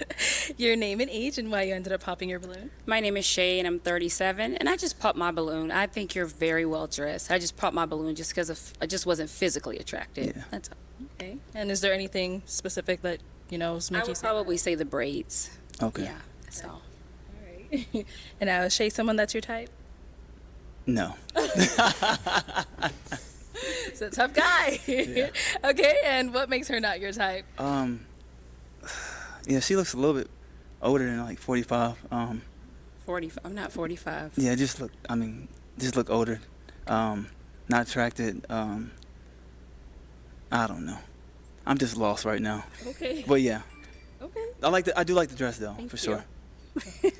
Your name and age and why you ended up popping your balloon. My name is Shay, and I'm 37, and I just popped my balloon. I think you're very well dressed. I just popped my balloon just because I just wasn't physically attracted. Yeah. That's all. Okay. And is there anything specific that, you know, was I making you would say probably say the braids. Okay. Yeah, that's all. that? And now, is Shay someone that's your type? No. It's a tough guy. Yeah. Okay, and what makes her not your type? Yeah, she looks a little bit older than like 45. 45. I'm not 45. Yeah, just look older. Not attracted. I don't know. I'm just lost right now. Okay. But yeah. Okay. I do like the dress though, Thank for you. sure.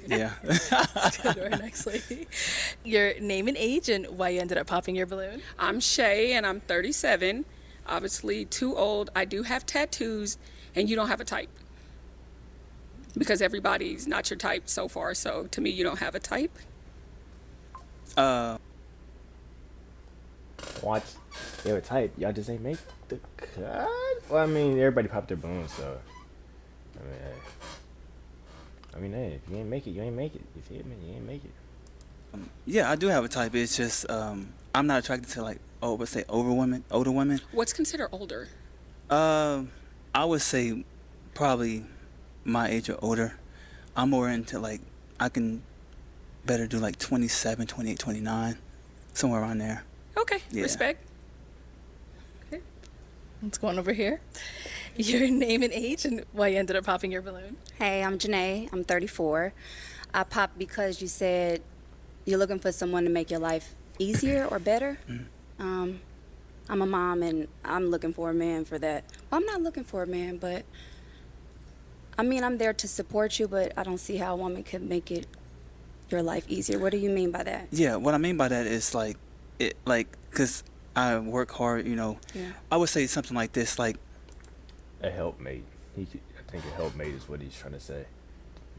Yeah. Let's go to our next lady. Your name and age and why you ended up popping your balloon. I'm Shay and I'm 37. Obviously too old. I do have tattoos and you don't have a type. Because everybody's not your type so far. So to me, you don't have a type. Watch. They were type. Y'all just ain't make the cut. Well, I mean, everybody popped their balloons, so. Hey, if you ain't make it, you ain't make it. You feel me? You ain't make it. Yeah, I do have a type. It's just I'm not attracted to like older women. What's considered older? I would say probably my age or older. I'm more into like I can better do like 27, 28, 29, somewhere around there. Okay, Yeah. respect. Okay. Let's go on over here. Your name and age and why you ended up popping your balloon. Hey, I'm Janae. I'm 34. I popped because you said you're looking for someone to make your life easier or better. I'm a mom and I'm looking for a man for that. Well, I'm not looking for a man, but I mean, I'm there to support you, but I don't see how a woman could make it your life easier. What do you mean by that? Yeah, what I mean by that is because I work hard, you know. Yeah. I would say something like this, like, A helpmate. I think a helpmate is what he's trying to say.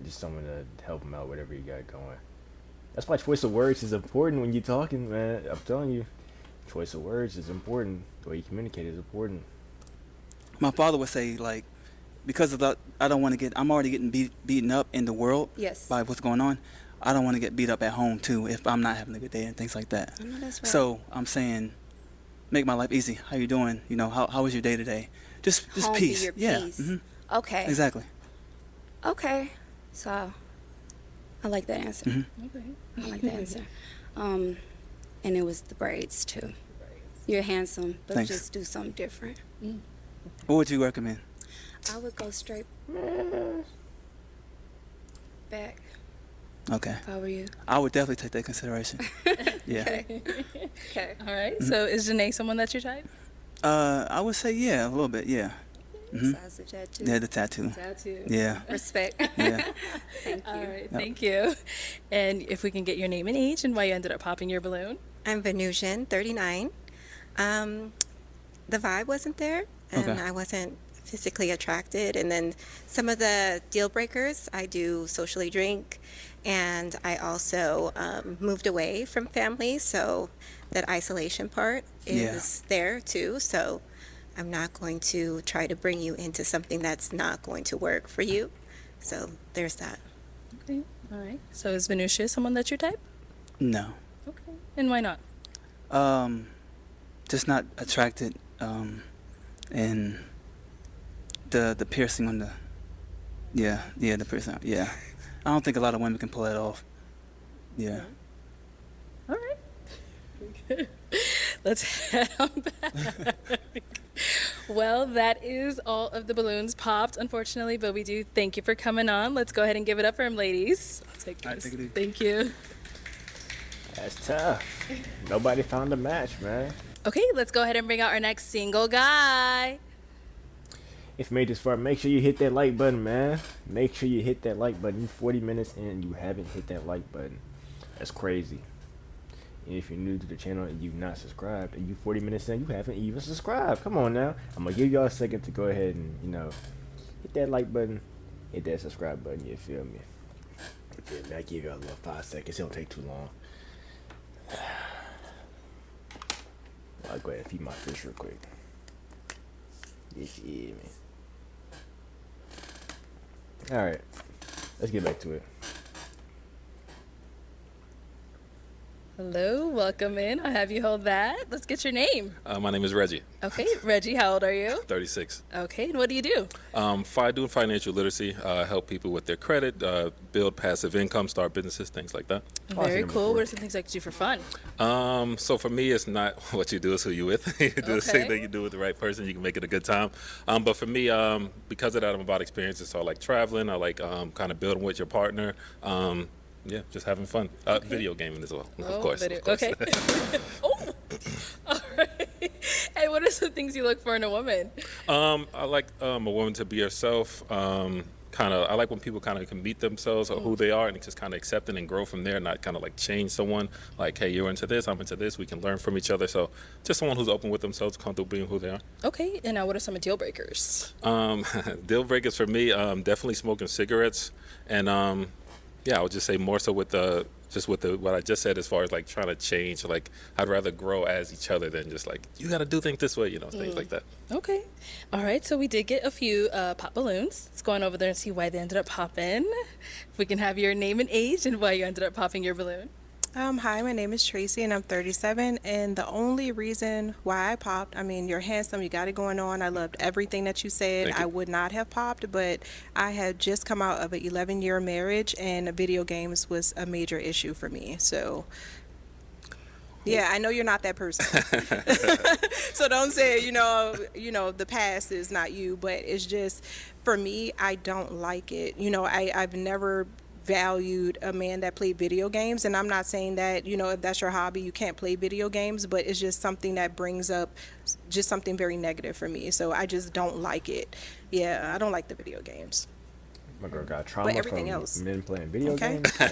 Just someone to help him out, whatever you got going. That's why choice of words is important when you're talking, man. I'm telling you, choice of words is important. The way you communicate is important. my father would say, like, because of that, I'm already getting beaten up in the world Yes. by what's going on. I don't want to get beat up at home, too, if I'm not having a good day and things like that. I know that's right. So I'm saying, make my life easy. How you doing? You know, how was your day today? Just Home be peace. your Yeah. peace. hmm Okay. Exactly. Okay. So I like that answer. Okay. I like that answer. And it was the braids too. You're handsome, but Thanks. just do something different. What would you recommend? I would go straight back Okay. if I were you. I would definitely take that consideration. Yeah. Okay. All right. So is Janae someone that's your type? I would say yeah, a little bit. Yeah. hmm Besides the tattoo. Yeah, the tattoo. Tattoo. Yeah. Respect. Yeah. Thank you. All right. Thank you. And if we can get your name and age and why you ended up popping your balloon. I'm Venusian, 39. The vibe wasn't there, and Okay. I wasn't physically attracted. And then some of the deal breakers, I do socially drink, and I also moved away from family, so that isolation part is there too. So I'm not going to try to bring you into something that's not going to work for you. So there's that. Okay. All right. So is Venusia someone that's your type? No. Okay. And why not? Just not attracted. And the piercing on the. Yeah, the piercing. Yeah. I don't think a lot of women can pull that off. Yeah. All right. Let's head on back. Well, that is all of the balloons popped, unfortunately, but we do thank you for coming on. Let's go ahead and give it up for him, ladies. I'll take this. All right, take it easy. Thank you. That's tough. Nobody found a match, man. Okay, let's go ahead and bring out our next single guy. If you made this far, make sure you hit that like button, man. Make sure you hit that like button. You 40 minutes in, you haven't hit that like button. That's crazy. And if you're new to the channel and you've not subscribed, and you 40 minutes in, you haven't even subscribed. Come on now. I'm going to give y'all a second to go ahead and, hit that like button, hit that subscribe button, you feel me? You feel me? I give y'all a little 5 seconds. It don't take too long. I'll go ahead and feed my fish real quick. You feel me? Alright. Let's get back to it. Hello, welcome in. I'll have you hold that. Let's get your name. My name is Reggie. Okay, Reggie, how old are you? 36. Okay, and what do you do? Doing financial literacy, help people with their credit, build passive income, start businesses, things like that. Very cool. What are some things I could do for fun? So for me, it's not what you do, it's who you with. You do the same thing you do with the right person, you can make it a good time. But for me, because of that, I'm about experiences. So I like traveling, I like kind of building with your partner. Yeah, just having fun. Video gaming as well, of course. Okay. Oh, all right. Hey, what are some things you look for in a woman? I like a woman to be herself. I like when people kind of can meet themselves or who they are and just kind of accept it and grow from there, not kind of like change someone. Like, hey, you're into this, I'm into this. We can learn from each other. So just someone who's open with themselves, comfortable being who they are. Okay. And now what are some deal breakers? Deal breakers for me, definitely smoking cigarettes. And yeah, I would just say more so with what I just said as far as like trying to change. Like I'd rather grow as each other than just like you got to do things this way, things like that. Okay. All right. So we did get a few pop balloons. Let's go on over there and see why they ended up popping. If we can have your name and age and why you ended up popping your balloon. Hi, my name is Tracy and I'm 37, and the only reason why I popped, you're handsome, you got it going on, I loved everything that you said. I would not have popped, but I had just come out of an 11-year marriage and video games was a major issue for me. So yeah, I know you're not that person. So don't say, the past is not you, but it's just, for me, I don't like it. I've never valued a man that played video games, and I'm not saying that if that's your hobby you can't play video games, but it's just something that brings up just something very negative for me, so I just don't like it. Yeah, I don't like the video games. My girl got trauma from men playing video games. All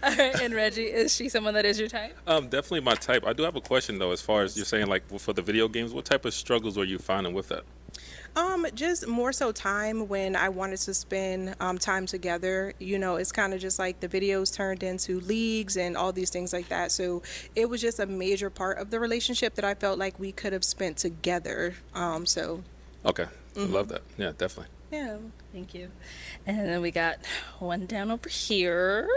right, and Reggie, is she someone that is your type? Definitely my type. I do have a question though, as far as you're saying, like for the video games, what type of struggles were you finding with that? Just more so time when I wanted to spend time together. It's kind of just like the videos turned into leagues and all these things like that. So it was just a major part of the relationship that I felt like we could have spent together. Okay, I love that. Yeah, definitely. Yeah. Thank you. And then we got one down over here.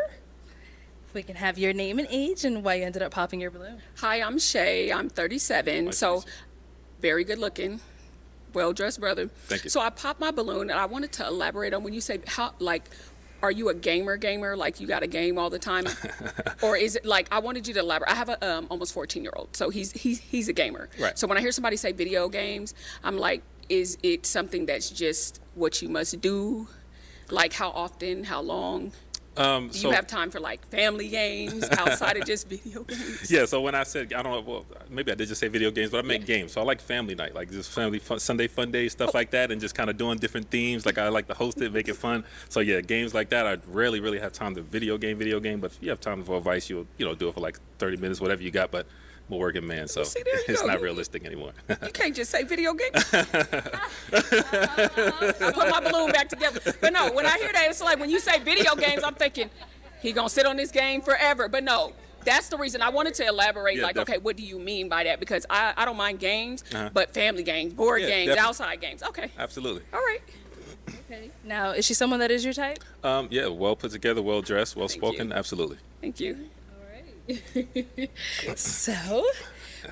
If we can have your name and age and why you ended up popping your balloon. Hi, I'm Shay. I'm 37. So very good looking. Well-dressed brother. Thank you. So I popped my balloon, and I wanted to elaborate on when you say are you a gamer? Like you got a game all the time, or is it like I wanted you to elaborate? I have a almost 14-year-old, so he's a gamer. Right. So when I hear somebody say video games, I'm like, is it something that's just what you must do? Like how often? How long? Do you have time for like family games outside of just video games? Yeah, so when I said, I don't know, well, maybe I did just say video games, but I meant games. So I like family night, like just family fun, Sunday fun days, stuff like that, and just kind of doing different themes. Like I like to host it, make it fun. So yeah, games like that, I rarely really have time to video game, but if you have time for advice, you'll do it for like 30 minutes, whatever you got, but I'm a working man, so it's not realistic anymore. You can't just say video games. I put my balloon back together. But no, when I hear that, it's like when you say video games, I'm thinking, he gonna sit on this game forever. But no, that's the reason I wanted to elaborate, okay, what do you mean by that? Because I don't mind games, but family games, board games, definitely. outside games. Okay. Absolutely. All right. Okay. Now, is she someone that is your type? Yeah, well put together, well dressed, well spoken. Absolutely. Thank you. So,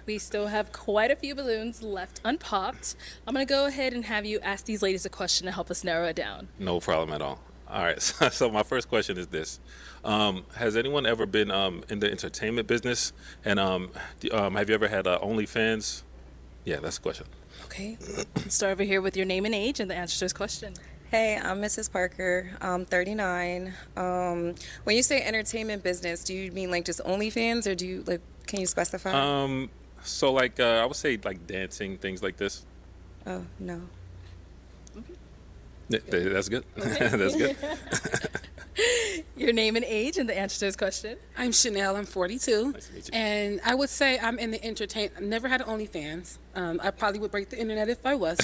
we still have quite a few balloons left unpopped. I'm going to go ahead and have you ask these ladies a question to help us narrow it down. No problem at all. All right. So my first question is this: has anyone ever been in the entertainment business? And have you ever had OnlyFans? Yeah, that's the question. Okay. Let's start over here with your name and age and the answer to this question. Hey, I'm Mrs. Parker. I'm 39. When you say entertainment business, do you mean like just OnlyFans, or do you like? Can you specify? So like I would say like dancing, things like this. Oh no. That's good. That's good. Your name and age and the answer to this question. I'm Chanel. I'm 42. Nice to meet you. And I would say I'm in the entertainment. Never had OnlyFans. I probably would break the internet if I was.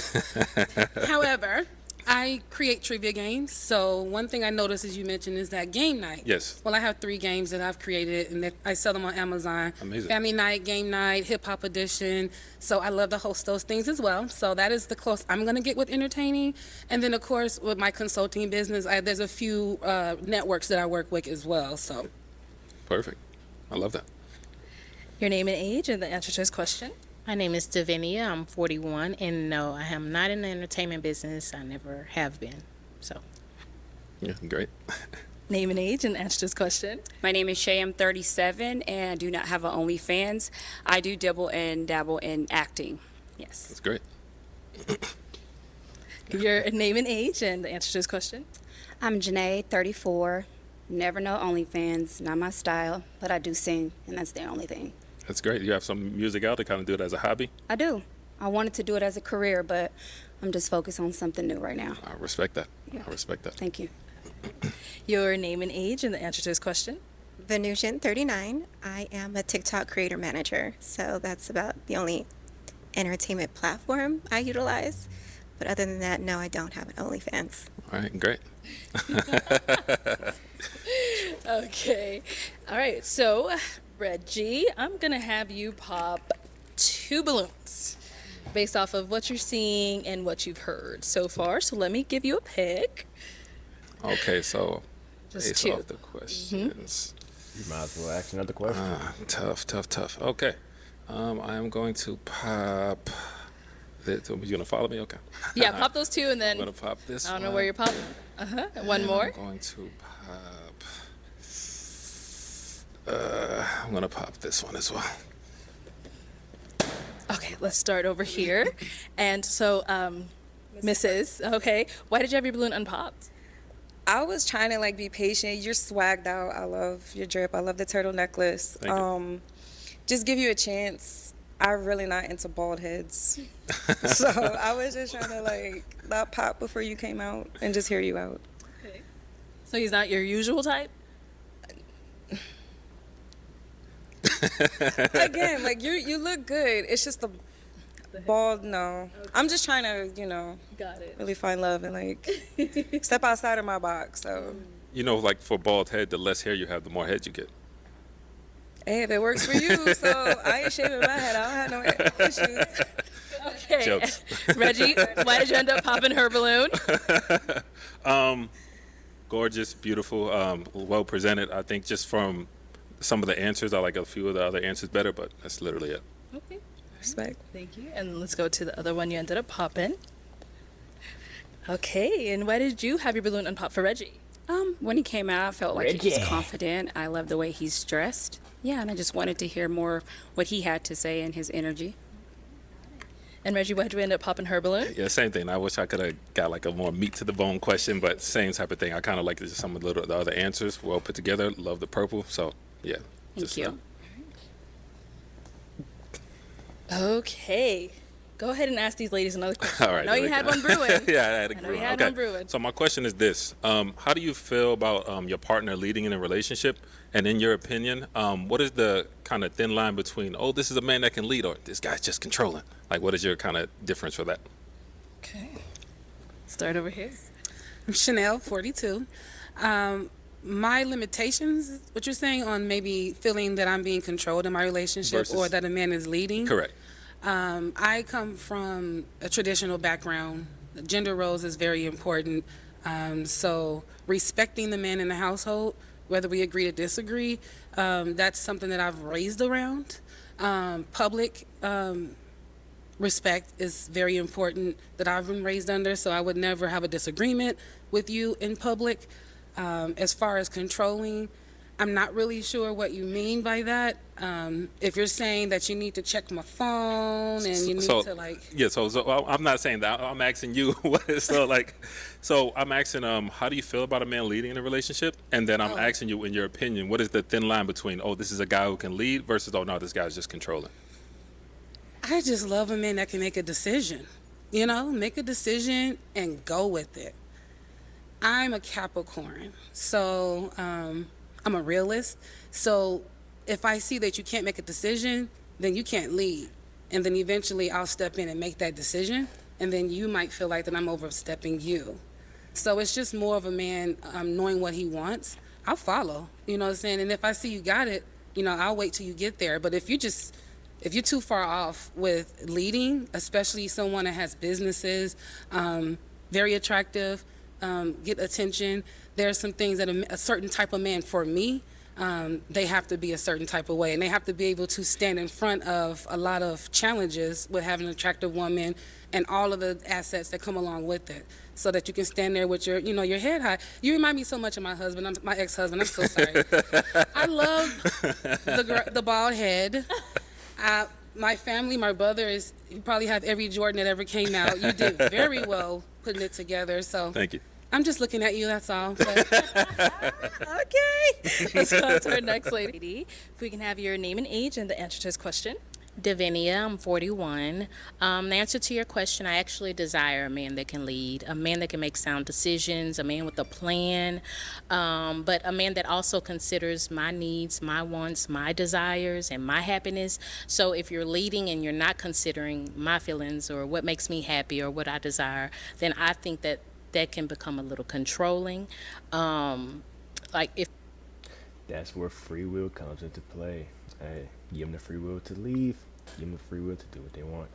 However, I create trivia games. So one thing I noticed, as you mentioned, is that game night. Yes. Well, I have 3 games that I've created, and that I sell them on Amazon. Amazing. Family night, game night, hip hop edition. So I love to host those things as well. So that is the close I'm going to get with entertaining. And then, of course, with my consulting business, there's a few networks that I work with as well. So. Perfect. I love that. Your name and age and the answer to this question. My name is Davinia. I'm 41, and no, I am not in the entertainment business. I never have been. So. Yeah, great. Name and age and answer to this question. My name is Shay. I'm 37, and I do not have an OnlyFans. I do dabble in acting. Yes. That's great. Your name and age and the answer to this question. I'm Janae, 34. Never know OnlyFans, not my style, but I do sing, and that's the only thing. That's great. You have some music out to kind of do it as a hobby? I do. I wanted to do it as a career, but I'm just focused on something new right now. I respect that. Yeah. I respect that. Thank you. Your name and age and the answer to this question. Venusian, 39. I am a TikTok creator manager, so that's about the only entertainment platform I utilize. But other than that, no, I don't have an OnlyFans. All right, great. Okay. All right. So, Reggie, I'm going to have you pop 2 balloons based off of what you're seeing and what you've heard so far. So let me give you a pick. Okay, so Just based 2. off the questions. You might as well ask another question. Tough. Okay. I am going to pop this. You're going to follow me? Okay. Yeah, pop those 2 and then I'm going to pop this I don't know one. where you're popping. One more. I'm going to pop this one as well. Okay, let's start over here. And so, Mrs., okay, why did you have your balloon unpopped? I was trying to like be patient. You're swagged out. I love your drip. I love the turtle necklace. Thank you. Just give you a chance. I'm really not into bald heads. So I was just trying to like not pop before you came out and just hear you out. Okay. So he's not your usual type? Again, like you look good. It's just the bald, no. Okay. I'm just trying to, Got it. really find love and like step outside of my box. So You know, like for bald head, the less hair you have, the more head you get. hey, if it works for you, so I ain't shaving my head. I don't have no issues. Okay. Jokes. Reggie, why did you end up popping her balloon? Gorgeous, beautiful, well presented. I think just from some of the answers, I like a few of the other answers better, but that's literally it. Okay. Respect. Thank you. And let's go to the other one you ended up popping. Okay, and why did you have your balloon unpop for Reggie? When he came out, I felt like he was confident. I love the way he's dressed. Yeah, and I just wanted to hear more what he had to say and his energy. And Reggie, why did you end up popping her balloon? Yeah, same thing. I wish I could have got like a more meat to the bone question, but same type of thing. I kind of like just some of the other answers, well put together. Love the purple, so yeah. Thank you. Okay. Go ahead and ask these ladies another question. All right. I know you had one brewing. Yeah, I had a I know brewing. you had one brewing. So my question is this: how do you feel about your partner leading in a relationship? And in your opinion, what is the kind of thin line between, oh, this is a man that can lead, or this guy's just controlling? Like, what is your kind of difference for that? Okay. Start over here. I'm Chanel, 42. My limitations, what you're saying on maybe feeling that I'm being controlled in my relationship Versus- or that a man is leading. Correct. I come from a traditional background. Gender roles is very important. So respecting the man in the household, whether we agree to disagree, that's something that I've raised around. Public respect is very important that I've been raised under, so I would never have a disagreement with you in public. As far as controlling, I'm not really sure what you mean by that. If you're saying that you need to check my phone and you need to like... Yeah, so I'm not saying that. I'm asking you, so I'm asking, how do you feel about a man leading in a relationship? And then I'm asking you, in your opinion, what is the thin line between, oh, this is a guy who can lead versus, oh, no, this guy's just controlling? I just love a man that can make a decision. Make a decision and go with it. I'm a Capricorn, so I'm a realist. So if I see that you can't make a decision, then you can't lead. And then eventually I'll step in and make that decision. And then you might feel like that I'm overstepping you. So it's just more of a man knowing what he wants. I'll follow, you know what I'm saying? And if I see you got it, I'll wait till you get there. But if you're too far off with leading, especially someone that has businesses, very attractive, get attention, there are some things that a certain type of man, for me, they have to be a certain type of way, and they have to be able to stand in front of a lot of challenges with having an attractive woman and all of the assets that come along with it, so that you can stand there with your head high. You remind me so much of my husband, my ex-husband. I'm so sorry. I love the bald head. My family, my brother you probably have every Jordan that ever came out. You did very well putting it together. So thank you. I'm just looking at you, that's all. Okay. Let's go on to our next lady. If we can have your name and age and the answer to this question. Davinia, I'm 41. The answer to your question, I actually desire a man that can lead, a man that can make sound decisions, a man with a plan, but a man that also considers my needs, my wants, my desires, and my happiness. So if you're leading and you're not considering my feelings or what makes me happy or what I desire, then I think that can become a little controlling. That's where free will comes into play. Hey, give them the free will to leave. Give them the free will to do what they want.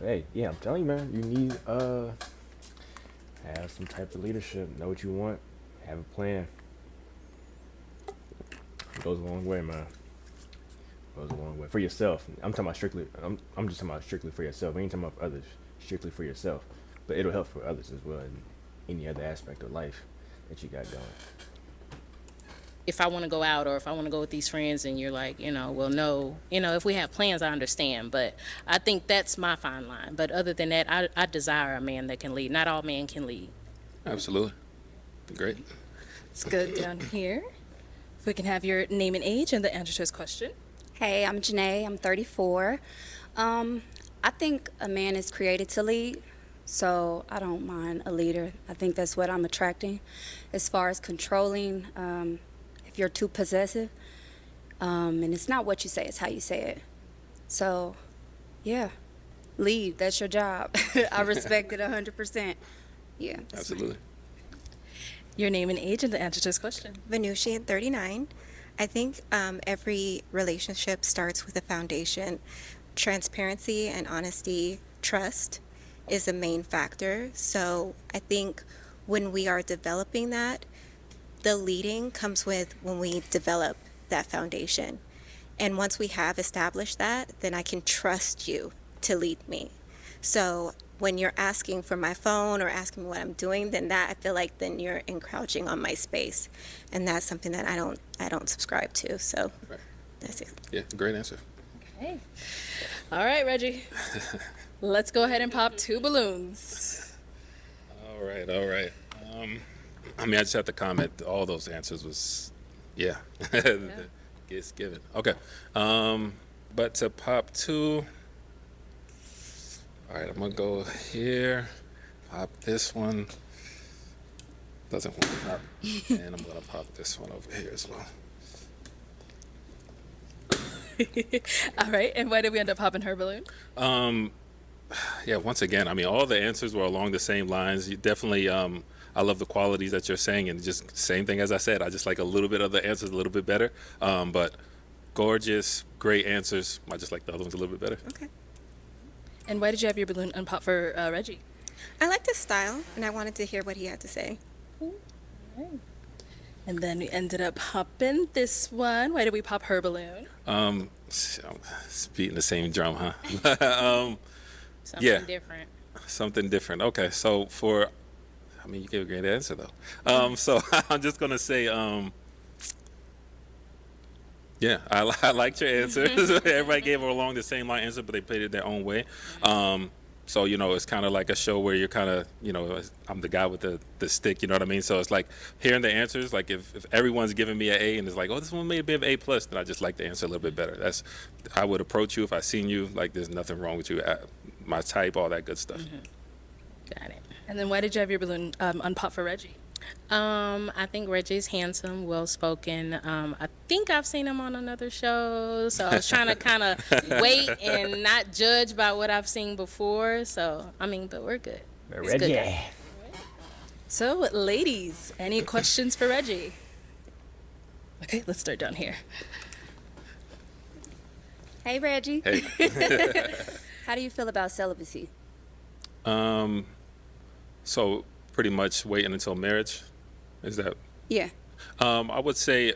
Hey, yeah, I'm telling you, man, you need have some type of leadership. Know what you want. Have a plan. It goes a long way, man. It goes a long way for yourself. I'm talking about strictly. I'm just talking about strictly for yourself. We ain't talking about for others. Strictly for yourself. But it'll help for others as well in any other aspect of life that you got going. If I want to go out or if I want to go with these friends and you're like, well, no, if we have plans, I understand. But I think that's my fine line. But other than that, I desire a man that can lead. Not all men can lead. Absolutely. Great. It's good down here. If we can have your name and age and the answer to this question. Hey, I'm Janae. I'm 34. I think a man is created to lead. So I don't mind a leader. I think that's what I'm attracting. As far as controlling, if you're too possessive, and it's not what you say, it's how you say it. So, yeah, lead. That's your job. I respect it 100%. Yeah. Absolutely. Your name and age and the answer to this question. Venushi at 39. I think every relationship starts with a foundation. Transparency and honesty, trust is the main factor. So I think when we are developing that, the leading comes with when we develop that foundation. And once we have established that, then I can trust you to lead me. So when you're asking for my phone or asking me what I'm doing, then that I feel like then you're encroaching on my space. And that's something that I don't subscribe to. So right. That's it. Yeah, great answer. Okay. All right, Reggie. Let's go ahead and pop 2 balloons. All right. I just have to comment. All those answers was, yeah. It's given. Okay. But to pop 2, all right, I'm gonna go here. Pop this one. Doesn't want to pop. And I'm gonna pop this one over here as well. All right. And why did we end up popping her balloon? Yeah, once again, all the answers were along the same lines. You definitely, I love the qualities that you're saying, and just same thing as I said. I just like a little bit of the answers a little bit better. But gorgeous, great answers. I just like the other ones a little bit better. Okay. And why did you have your balloon unpop for Reggie? I liked his style, and I wanted to hear what he had to say. And then we ended up popping this one. Why did we pop her balloon? It's beating the same drum, huh? Something different. Something different. Okay, so you gave a great answer though. So I'm just gonna say, yeah, I liked your answer. Everybody gave along the same line answer, but they played it their own way. So, it's kind of like a show where you're kind of, I'm the guy with the stick, you know what I mean? So it's like hearing the answers, like if everyone's giving me an A and it's like, oh, this one may be an A+, then I just like the answer a little bit better. I would approach you if I seen you, like there's nothing wrong with you, my type, all that good stuff. Mm-hmm. Got it. And then why did you have your balloon unpop for Reggie? I think Reggie's handsome, well-spoken. I think I've seen him on another show, so I was trying to kind of wait and not judge by what I've seen before. So, but we're good. Reggie. So, ladies, any questions for Reggie? Okay, let's start down here. Hey, Reggie. Hey. How do you feel about celibacy? So pretty much waiting until marriage, is that? Yeah. I would say,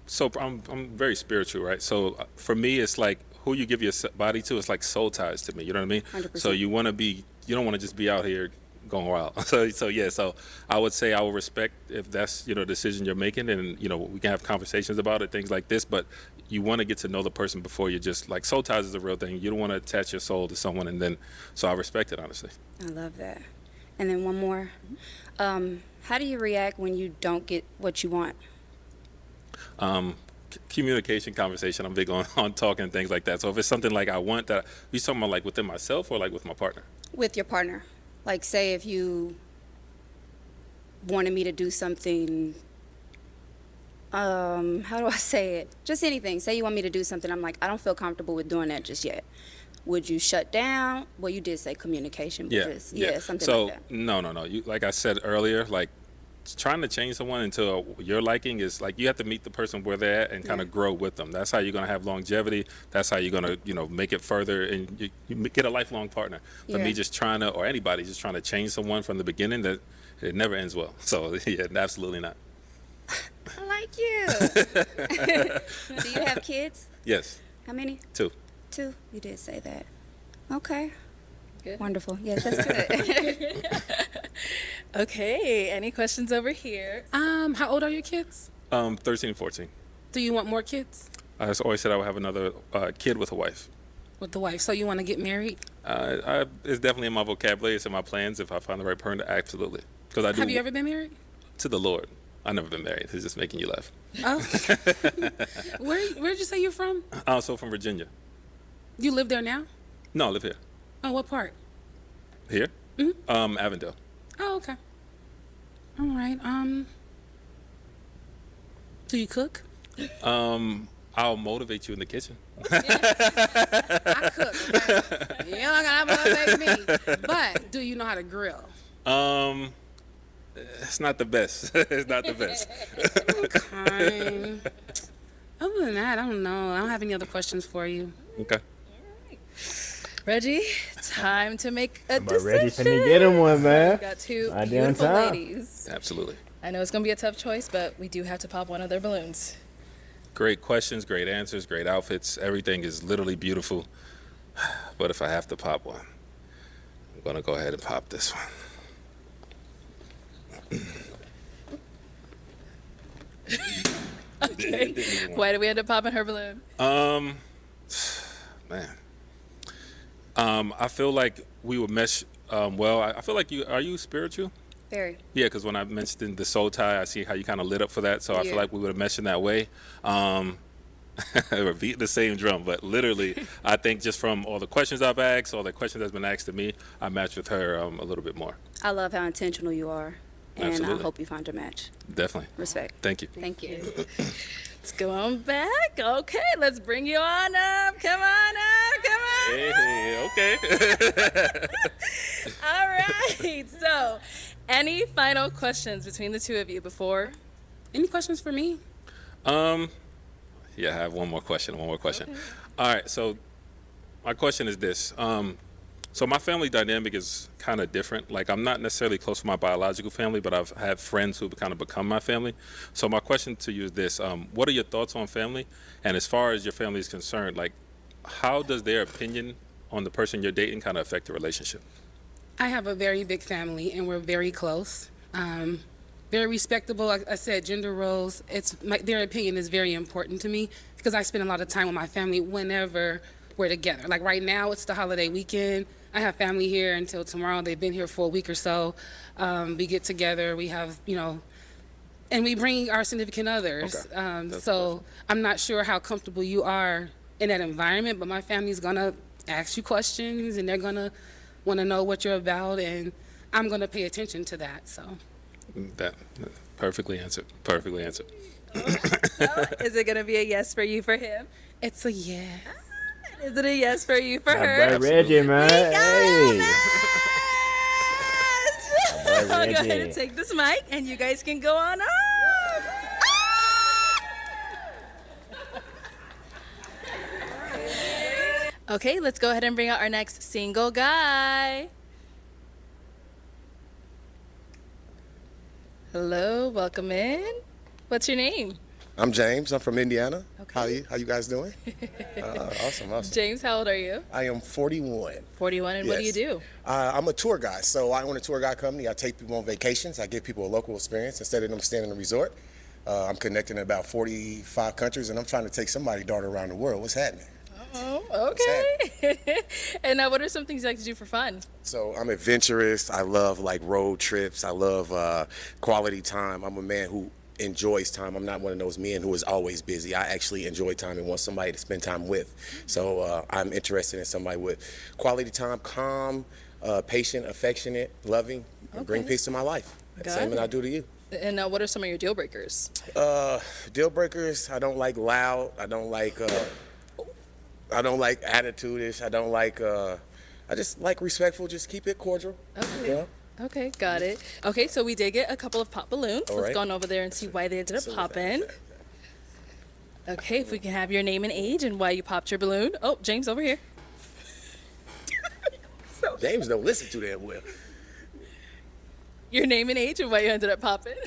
so I'm very spiritual, right? So for me, it's like who you give your body to, it's like soul ties to me, you know what I mean? 100%. So you don't want to just be out here going wild. So I would say I will respect if that's, the decision you're making, and, we can have conversations about it, things like this, but you want to get to know the person before you just, like, soul ties is a real thing. You don't want to attach your soul to someone, and then, so I respect it, honestly. I love that. And then one more. How do you react when you don't get what you want? Communication, conversation. I'm big on talking and things like that. So if it's something like I want that, you talking about like within myself or like with my partner? With your partner. Like, say if you wanted me to do something, how do I say it? Just anything. Say you want me to do something. I'm like, I don't feel comfortable with doing that just yet. Would you shut down? Well, you did say communication. But something like that. No. You, like I said earlier, like trying to change someone into your liking is like you have to meet the person where they're at and kind of grow with them. That's how you're gonna have longevity. That's how you're gonna make it further, and you get a lifelong partner. But me just trying to, or anybody just trying to change someone from the beginning, that it never ends well. So yeah, absolutely not. I like you. Do you have kids? Yes. How many? 2. 2? You did say that. Okay. Good. Wonderful. Yes, that's good. Okay, any questions over here? How old are your kids? 13 and 14. Do you want more kids? I always said I would have another kid with a wife. With the wife. So you want to get married? It's definitely in my vocabulary. It's in my plans. If I find the right partner, absolutely. Because I do. Have you ever been married? To the Lord. I've never been married. It's just making you laugh. Oh. Where'd you say you're from? So from Virginia. You live there now? No, I live here. Oh, what part? Here? Mm-hmm. Avondale. Oh, okay. All right. Do you cook? I'll motivate you in the kitchen. I cook. Okay? You're not gonna motivate me. But do you know how to grill? It's not the best. It's not the best. Okay. Other than that, I don't know. I don't have any other questions for you. Okay. Reggie, time to make a decision. Reggie finna get him one, man. We got 2 Right beautiful down ladies. Absolutely. I know it's gonna be a tough choice, but we do have to pop one of their balloons. Great questions, great answers, great outfits. Everything is literally beautiful. But if I have to pop one, I'm gonna go ahead and pop this one. Okay. Why did we end up popping her balloon? Man. I feel like we would mesh well. I feel like are you spiritual? Very. Yeah, because when I mentioned the soul tie, I see how you kind of lit up for that. So I feel like we would have meshed in that way. We're beating the same drum, but literally, I think just from all the questions I've asked, all the questions that's been asked to me, I match with her a little bit more. I love how intentional you are, and Absolutely. I hope you find your match. Definitely. Respect. Thank you. Thank you. Let's go on back. Okay, let's bring you on up. Come on up. Come on up. Hey, okay. All right. So, any final questions between the 2 of you before? Any questions for me? Yeah, I have one more question. Okay. All right, so my question is this. So my family dynamic is kind of different. Like, I'm not necessarily close to my biological family, but I've had friends who kind of become my family. So my question to you is this: what are your thoughts on family? And as far as your family is concerned, like, how does their opinion on the person you're dating kind of affect the relationship? I have a very big family, and we're very close. Very respectable. Like I said, gender roles. Their opinion is very important to me because I spend a lot of time with my family whenever we're together. Like right now, it's the holiday weekend. I have family here until tomorrow. They've been here for a week or so. We get together. We have, and we bring our significant others. Okay. So I'm not sure how comfortable you are in that environment, but my family's gonna ask you questions, and they're gonna want to know what you're about, and I'm gonna pay attention to that. So. That perfectly answered. Perfectly answered. Is it gonna be a yes for you for him? It's a yes. Is it a yes for you for My her? boy Reggie, man. Hey. My boy I'll go ahead Reggie. and take this mic, and you guys can go on up. Okay, let's go ahead and bring out our next single guy. Hello, welcome in. What's your name? I'm James. I'm from Indiana. Okay. How you guys doing? Awesome. James, how old are you? I am 41. 41, and what do you Yes. do? I'm a tour guide, so I own a tour guide company. I take people on vacations. I give people a local experience instead of them staying in a resort. I'm connecting in about 45 countries, and I'm trying to take somebody's daughter around the world. What's happening? Oh, okay. And what are some things you like to do for fun? So I'm adventurous. I love like road trips. I love quality time. I'm a man who enjoys time. I'm not one of those men who is always busy. I actually enjoy time and want somebody to spend time with. So I'm interested in somebody with quality time, calm, patient, affectionate, loving, and bring peace to my life. Same as I do to you. And what are some of your deal breakers? Deal breakers. I don't like loud. I don't like attitude-ish. I don't like. I just like respectful. Just keep it cordial. Okay. You know? Okay, got it. Okay, so we did get a couple of pop balloons. All Let's right. go on over there and see why they ended up popping. Okay, if we can have your name and age and why you popped your balloon. Oh, James over here. James don't listen too damn well. Your name and age and why you ended up popping.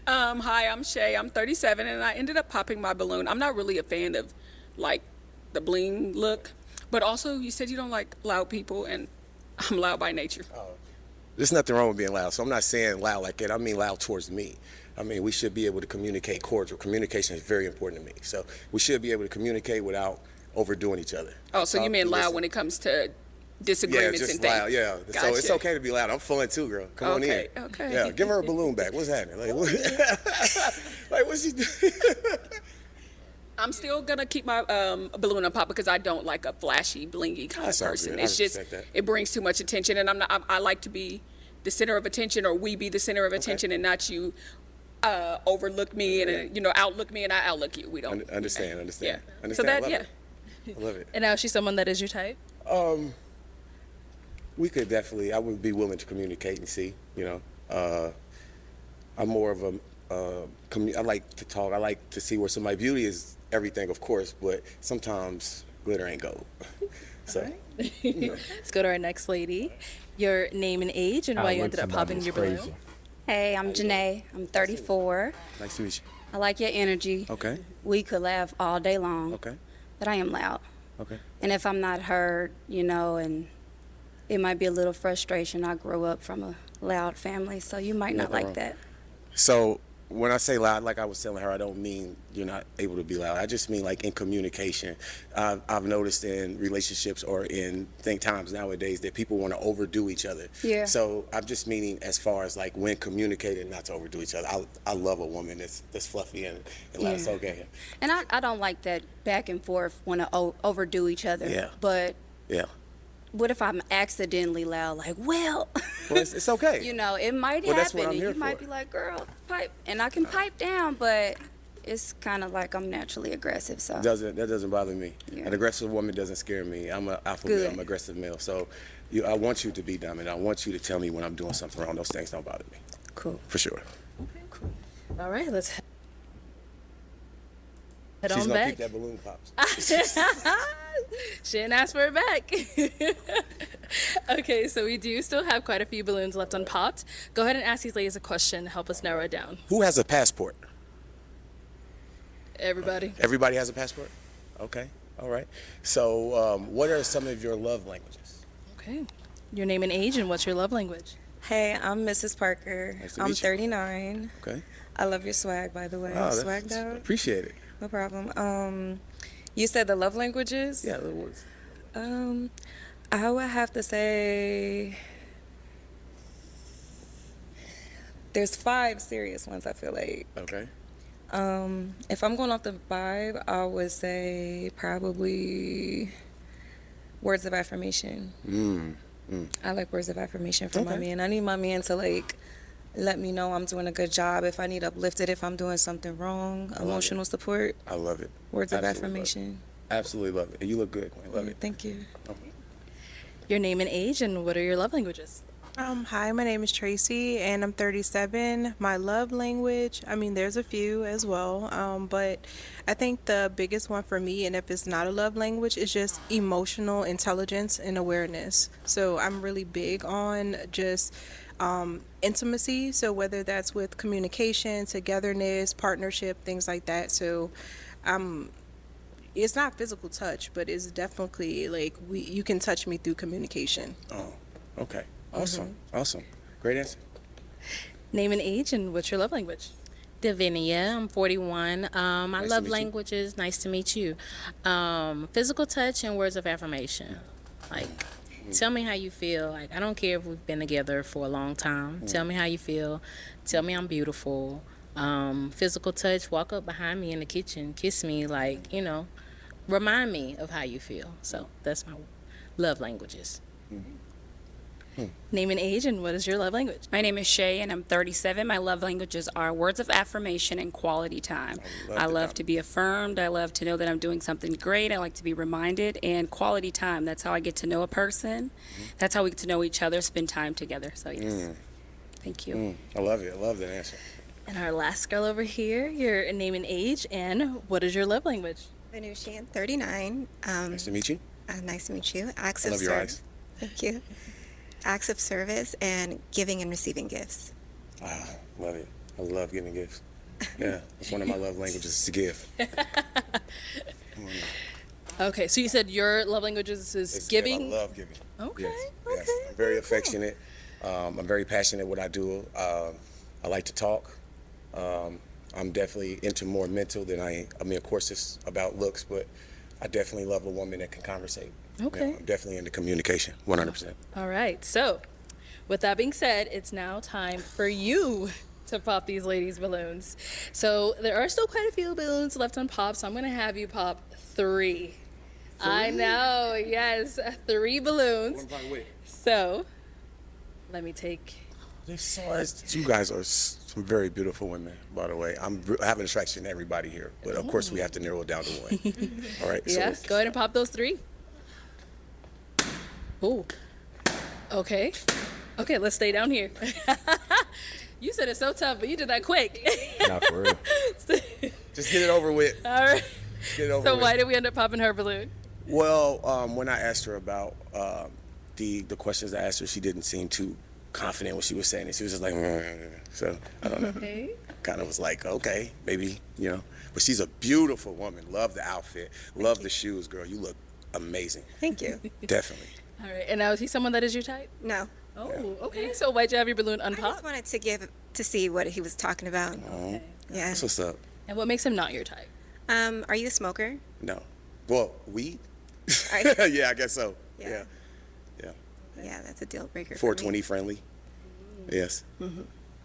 Hi, I'm Shay. I'm 37, and I ended up popping my balloon. I'm not really a fan of, like, the bling look, but also you said you don't like loud people, and I'm loud by nature. There's nothing wrong with being loud. So I'm not saying loud like that. I mean loud towards me. I mean, we should be able to communicate cordial. Communication is very important to me. So we should be able to communicate without overdoing each other. Oh, so you mean loud when it comes to disagreements just and things? loud, yeah. So it's Gotcha. okay to be loud. I'm fun too, girl. Come on in. Okay. Yeah, give her a balloon back. What's happening? Like, like what's she doing? I'm still gonna keep my balloon on pop because I don't like a flashy, blingy kind That's of all person. good. I It's just respect that. it brings too much attention, and I'm not. I like to be the center of attention, or we be the center of attention, and not you overlook me and outlook me and I outlook you. We don't Understand. Yeah. Understand. So that I love yeah. it. I love it. And now she's someone that is your type? We could definitely. I would be willing to communicate and see. I'm more of a. I like to talk. I like to see where somebody beauty is everything, of course, but sometimes glitter ain't gold. So. Let's go to our next lady. Your name and age and why you ended up popping your balloon. Hey, I'm Janae. I'm 34. Nice to meet you. I like your energy. Okay. We could laugh all day long. Okay. But I am loud. Okay. And if I'm not heard, and it might be a little frustration. I grew up from a loud family, so you might not Nothing like wrong. that. So when I say loud, like I was telling her, I don't mean you're not able to be loud. I just mean like in communication. I've noticed in relationships or in times nowadays that people want to overdo each other. Yeah. So I'm just meaning as far as like when communicating, not to overdo each other. I love a woman that's fluffy and loud. It's Yeah. okay. And I don't like that back and forth, want to overdo each other. Yeah. But Yeah. what if I'm accidentally loud? Like, well, it's okay. It might Well, that's happen. what I'm And here you might for. be like, girl, pipe. And I can pipe down, but it's kind of like I'm naturally aggressive. So That doesn't bother me. Yeah. An aggressive woman doesn't scare me. I'm an alpha Good. male. I'm an aggressive male. So I want you to be dominant. I want you to tell me when I'm doing something wrong. Those things don't bother me. Cool. For sure. All right, let's head She's on gonna back. keep that balloon pops. She didn't ask for it back. Okay, so we do still have quite a few balloons left unpopped. Go ahead and ask these ladies a question. Help us narrow it down. Who has a passport? Everybody. Everybody has a passport? Okay. All right. So what are some of your love languages? Okay. Your name and age and what's your love language? Hey, I'm Mrs. Parker. Nice to I'm meet you. 39. Okay. I love your swag, by the way. Oh, Swagged out. Appreciate it. No problem. You said the love languages? Yeah, it was. I would have to say there's 5 serious ones, I feel like. Okay. If I'm going off the vibe, I would say probably words of affirmation. I like words of affirmation from my man. I need my man to like let me know I'm doing a good job. If I need uplifted, if I'm doing something wrong, emotional support. I love it. Words of Absolutely affirmation. Absolutely love it. And you look good. I love it. Thank you. Your name and age and what are your love languages? Hi, my name is Tracy, and I'm 37. My love language, I mean, there's a few as well, but I think the biggest one for me, and if it's not a love language, is just emotional intelligence and awareness. So I'm really big on just intimacy, so whether that's with communication, togetherness, partnership, things like that. So it's not physical touch, but it's definitely like you can touch me through communication. Oh, okay. Awesome. Awesome. Great answer. Name and age and what's your love language? Davinia, I'm 41. My Nice to love meet you. languages, nice to meet you. Physical touch and words of affirmation. Like, tell me how you feel. Like, I don't care if we've been together for a long time. Tell me how you feel. Tell me I'm beautiful. Physical touch, walk up behind me in the kitchen, kiss me, like, you know, remind me of how you feel. So that's my love languages. Name and age and what is your love language? My name is Shay and I'm 37. My love languages are words of affirmation and quality time. I love to be affirmed. I love to know that I'm doing something great. I like to be reminded, and quality time. That's how I get to know a person. That's how we get to know each other, spend time together. So yes. Thank you. I love it. I love that answer. And our last girl over here, your name and age and what is your love language? Venusian, 39. Nice to meet you. Nice to meet you. Acts I of love your service. eyes. Thank you. Acts of service and giving and receiving gifts. Love it. I love giving gifts. Yeah, it's one of my love languages is to give. Okay, so you said your love languages is It's giving? I love giving. Okay, Yes. I'm very affectionate. I'm very passionate what I do. I like to talk. I'm definitely into more mental than I mean, of course, it's about looks, but I definitely love a woman that can conversate. Okay. I'm definitely into communication, 100%. All right, so with that being said, it's now time for you to pop these ladies' balloons. So there are still quite a few balloons left on pop, so I'm going to have you pop 3. I know, yes, 3 balloons. So let me take... You guys are some very beautiful women, by the way. I have an attraction to everybody here, but of course we have to narrow it down to one. All right. Yeah, So go ahead and pop those 3. Oh, okay. Okay, let's stay down here. You said it's so tough, but you did that quick. Not for real. just get it over with. All right. Get it over So with. why did we end up popping her balloon? Well, when I asked her about the questions I asked her, she didn't seem too confident when she was saying it. She was just like, so I don't know. Okay. Kind of was like, okay, maybe, you know. But she's a beautiful woman. Love the outfit. Love the shoes, girl. You look amazing. Thank you. Definitely. All right, and now is he someone that is your type? No. Oh, okay. So why'd you have your balloon I just unpopped? wanted to see what he was talking about. Okay. Yeah. That's what's up. And what makes him not your type? Are you a smoker? No. Well, weed? Are you? Yeah, I guess so. Yeah. Yeah. Yeah, that's a deal breaker. 420 friendly. Yes.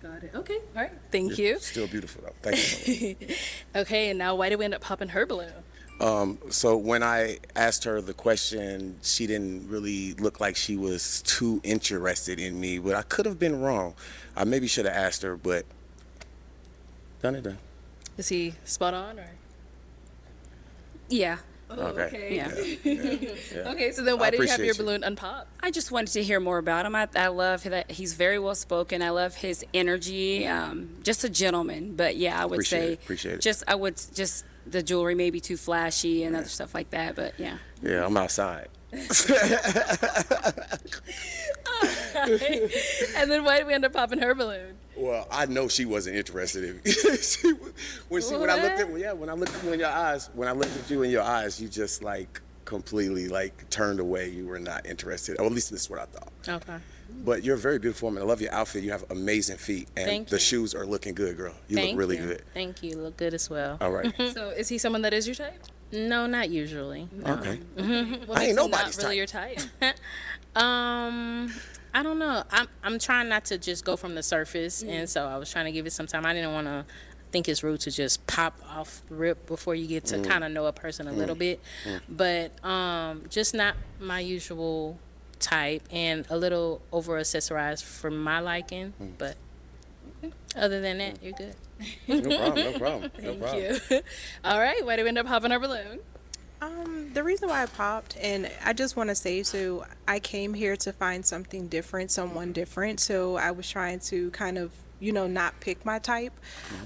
Got it. Okay. All right. Thank you. Still beautiful though. Thank you so much. Okay, and now why did we end up popping her balloon? So when I asked her the question, she didn't really look like she was too interested in me, but I could have been wrong. I maybe should have asked her, but done. Is he spot on or? Yeah. Oh, Okay. Yeah. Okay, so then why I did you have your appreciate you. balloon unpopped? I just wanted to hear more about him. I love that he's very well spoken. I love his energy. Just a gentleman. But yeah, I would Appreciate it. just the jewelry may be too flashy and other stuff like that. But yeah. Yeah, I'm outside. And then why did we end up popping her balloon? Well, I know she wasn't interested in me. When I looked at you in your eyes, you just like completely like turned away. You were not interested, or at least this is what I thought. Okay. But you're a very beautiful woman. I love your outfit. You have amazing feet, and Thank the you. shoes are looking good, girl. You Thank look really you. good. Thank you. Look good as well. All right. So is he someone that is your type? No, not usually. No. Okay. What I ain't makes him nobody's not really your type? I don't know. I'm trying not to just go from the surface, and so I was trying to give it some time. I didn't want to think it's rude to just pop off the rip before you get to kind of know a person a little bit. But just not my usual type, and a little over accessorized for my liking. But other than that, you're good. No problem. Thank you. All right, why did we end up popping our balloon? The reason why I popped, and I just want to say, so I came here to find something different, someone different. So I was trying to kind of, not pick my type.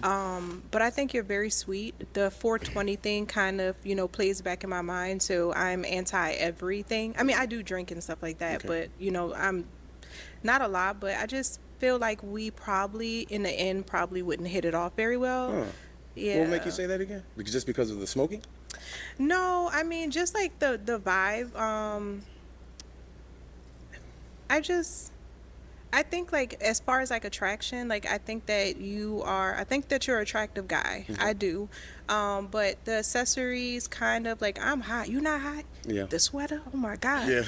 But I think you're very sweet. The 420 thing kind of, plays back in my mind. So I'm anti everything. I mean, I do drink and stuff like that, but, I'm not a lot, but I just feel like we probably, in the end, probably wouldn't hit it off very well. Yeah. What would make you say that again? Just because of the smoking? No, I mean, just like the vibe. I think like as far as like attraction, like I think that you're an attractive guy. I do. But the accessories kind of like, I'm hot. You not hot? Yeah. The sweater? Oh my God. Yeah.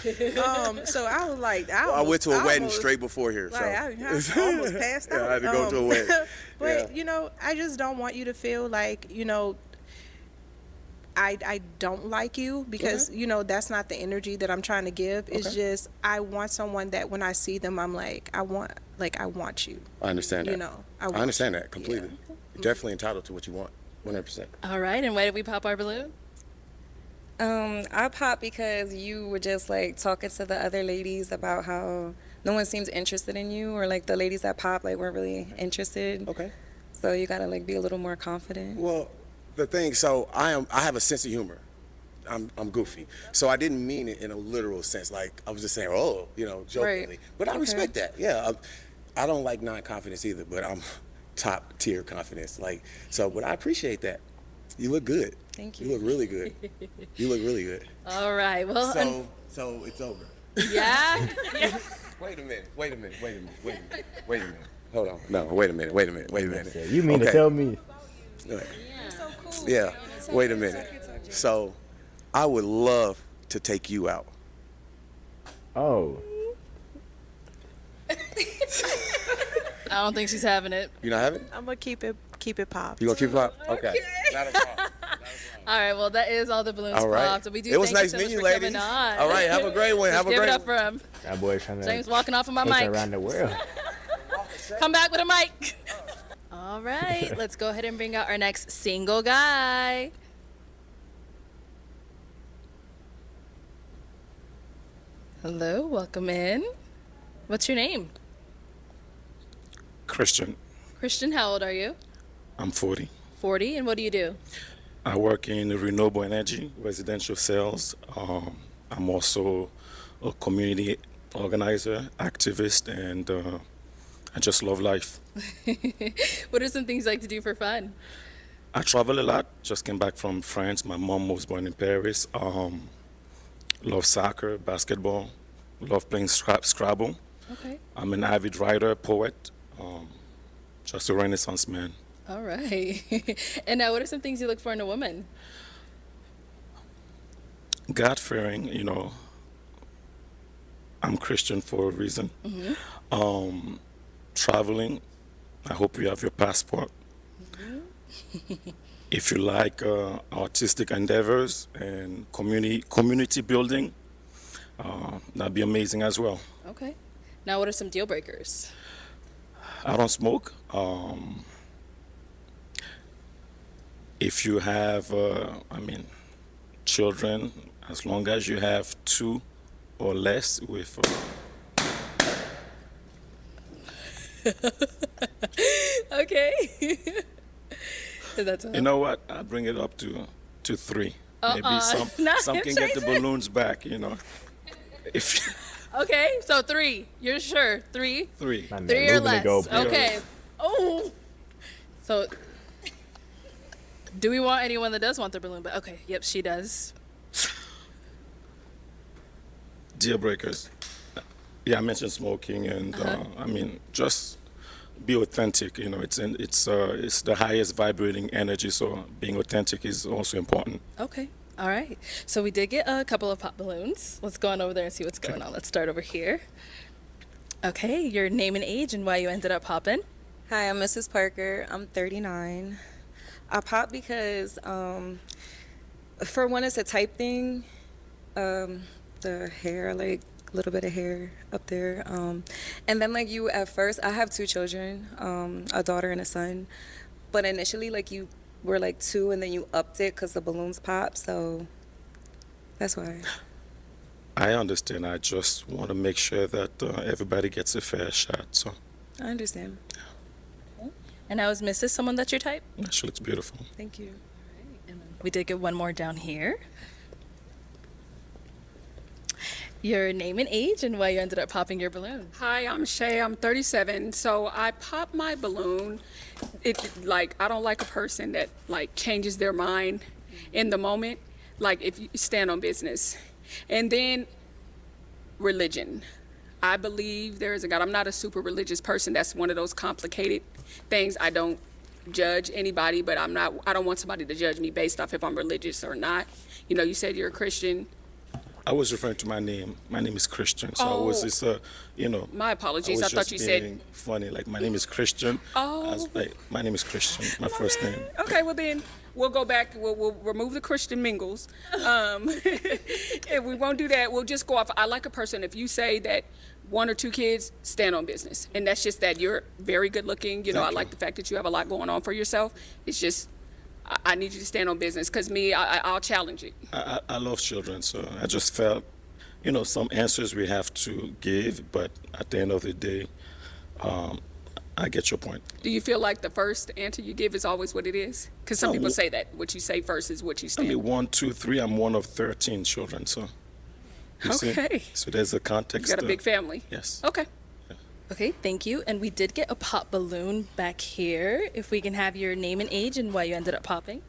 So I was like, I went to a wedding straight before here. Like, So. I almost passed out. Yeah, I had to go to a wedding. But, I just don't want you to feel like, I don't like you because, that's not the energy that I'm trying to give. It's just, I want someone that when I see them, I'm like, I want you. I understand that. I understand that completely. You're definitely entitled to what you want, 100%. All right, and why did we pop our balloon? I popped because you were just like talking to the other ladies about how no one seems interested in you, or like the ladies that pop like weren't really interested. Okay. So you gotta like be a little more confident. Well, the thing, so I have a sense of humor. I'm goofy. So I didn't mean it in a literal sense. Like I was just saying, jokingly. Right. But I respect that. Yeah. I don't like non-confidence either, but I'm top tier confidence. But I appreciate that. You look good. Thank you. You look really good. You look really good. All right. Well, So it's over. yeah. Wait a minute. Hold on. No, wait a minute. You mean to tell me? Yeah. Wait a minute. So, I would love to take you out. Oh. I don't think she's having it. You not having it? I'm gonna keep it popped. You gonna keep it popped? Okay. Not a problem. All right. Well, that is all the balloons All right. popped. So we do. It was thank nice you so meeting much you, for coming ladies. on. All right. Have a great one. Have a Let's great give it up one. for him. That boy's trying to. James walking off of my take mic. around the world. Come back with a mic. All right. Let's go ahead and bring out our next single guy. Hello. Welcome in. What's your name? Christian. Christian, how old are you? I'm 40. 40. And what do you do? I work in renewable energy, residential sales. I'm also a community organizer, activist, and I just love life. What are some things you like to do for fun? I travel a lot. Just came back from France. My mom was born in Paris. Love soccer, basketball. Love playing Scrabble. Okay. I'm an avid writer, poet. Just a Renaissance man. All right. And now, what are some things you look for in a woman? God-fearing, I'm Christian for a reason. Mm-hmm. Traveling, I hope you have your passport. Mm-hmm. If you like artistic endeavors and community building, that'd be amazing as well. Okay. Now, what are some deal breakers? I don't smoke. If you have, children, as long as you have 2 or less with... Okay. That's all. You know what? I bring it up to 3. Maybe some Not can get the balloons back, If Okay, so 3. You're sure? 3? 3. 3 or less. Okay. Oh. So, do we want anyone that does want their balloon? But okay, yep, she does. Deal breakers. Yeah, I mentioned smoking, and I mean, just be authentic. You know, it's the highest vibrating energy, so being authentic is also important. Okay. All right. So we did get a couple of pop balloons. Let's go on over there and see what's going on. Let's start over here. Okay, your name and age and why you ended up popping. Hi, I'm Mrs. Parker. I'm 39. I popped because, for one, it's a type thing. The hair, like a little bit of hair up there. And then like you at first, I have 2 children, a daughter and a son. But initially, like you were like 2 and then you upped it because the balloons popped. So that's why. I understand. I just want to make sure that everybody gets a fair shot. So I understand. And now is Mrs. someone that's your type? She looks beautiful. Thank you. We did get one more down here. Your name and age and why you ended up popping your balloon. Hi, I'm Shay. I'm 37. So I popped my balloon. I don't like a person that like changes their mind in the moment. Like if you stand on business. And then religion. I believe there is a God. I'm not a super religious person. That's one of those complicated things. I don't judge anybody, but I don't want somebody to judge me based off if I'm religious or not. You know, you said you're a Christian. I was referring to my name. My name is Christian, so I was just, My apologies. I thought you said funny. Like my name is Christian. I was like, my name is Christian. My first name. Okay, well then we'll go back. We'll remove the Christian mingles. If we won't do that, we'll just go off. I like a person. If you say that 1 or 2 kids, stand on business, and that's just that you're very good looking. You know, I like the fact that you have a lot going on for yourself. It's just. I need you to stand on business because I'll challenge it. I love children, so I just felt, some answers we have to give, but at the end of the day, I get your point. Do you feel like the first answer you give is always what it is? Because some people say that what you say first is what you stand. I mean, 1, 2, 3. I'm one of 13 children, so. Okay. See? So there's a context. You got a big family. Yes. Okay. Okay, thank you. And we did get a pop balloon back here. If we can have your name and age and why you ended up popping.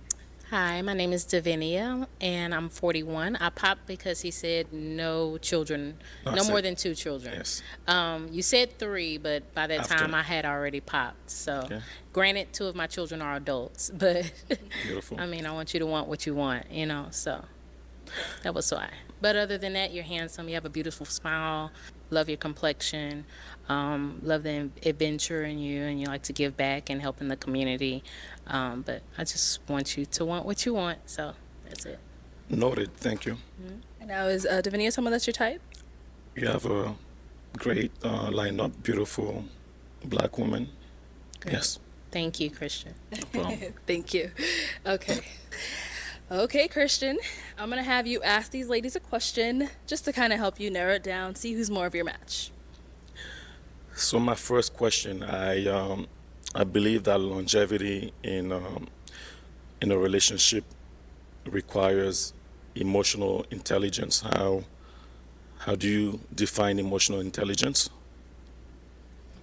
Hi, my name is Davinia, and I'm 41. I popped because he said no children, no more than 2 children. Yes. You said 3, but by that time I had already popped. So, granted, 2 of my children are adults, but beautiful. I mean, I want you to want what you want, so that was why. But other than that, you're handsome. You have a beautiful smile. Love your complexion. Love the adventure in you, and you like to give back and help in the community. But I just want you to want what you want, so that's it. Noted. Thank you. Mm-hmm. And now is Davinia someone that's your type? You have a great lineup, beautiful black woman. Great. Yes. Thank you, Christian. No problem. Thank you. Okay. Okay, Christian, I'm going to have you ask these ladies a question just to kind of help you narrow it down, see who's more of your match. So my first question, I believe that longevity in a relationship requires emotional intelligence. How do you define emotional intelligence?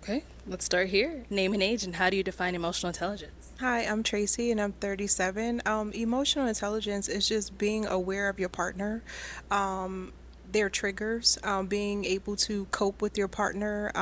Okay, let's start here. Name and age, and how do you define emotional intelligence? Hi, I'm Tracy and I'm 37. Emotional intelligence is just being aware of your partner, their triggers, being able to cope with your partner,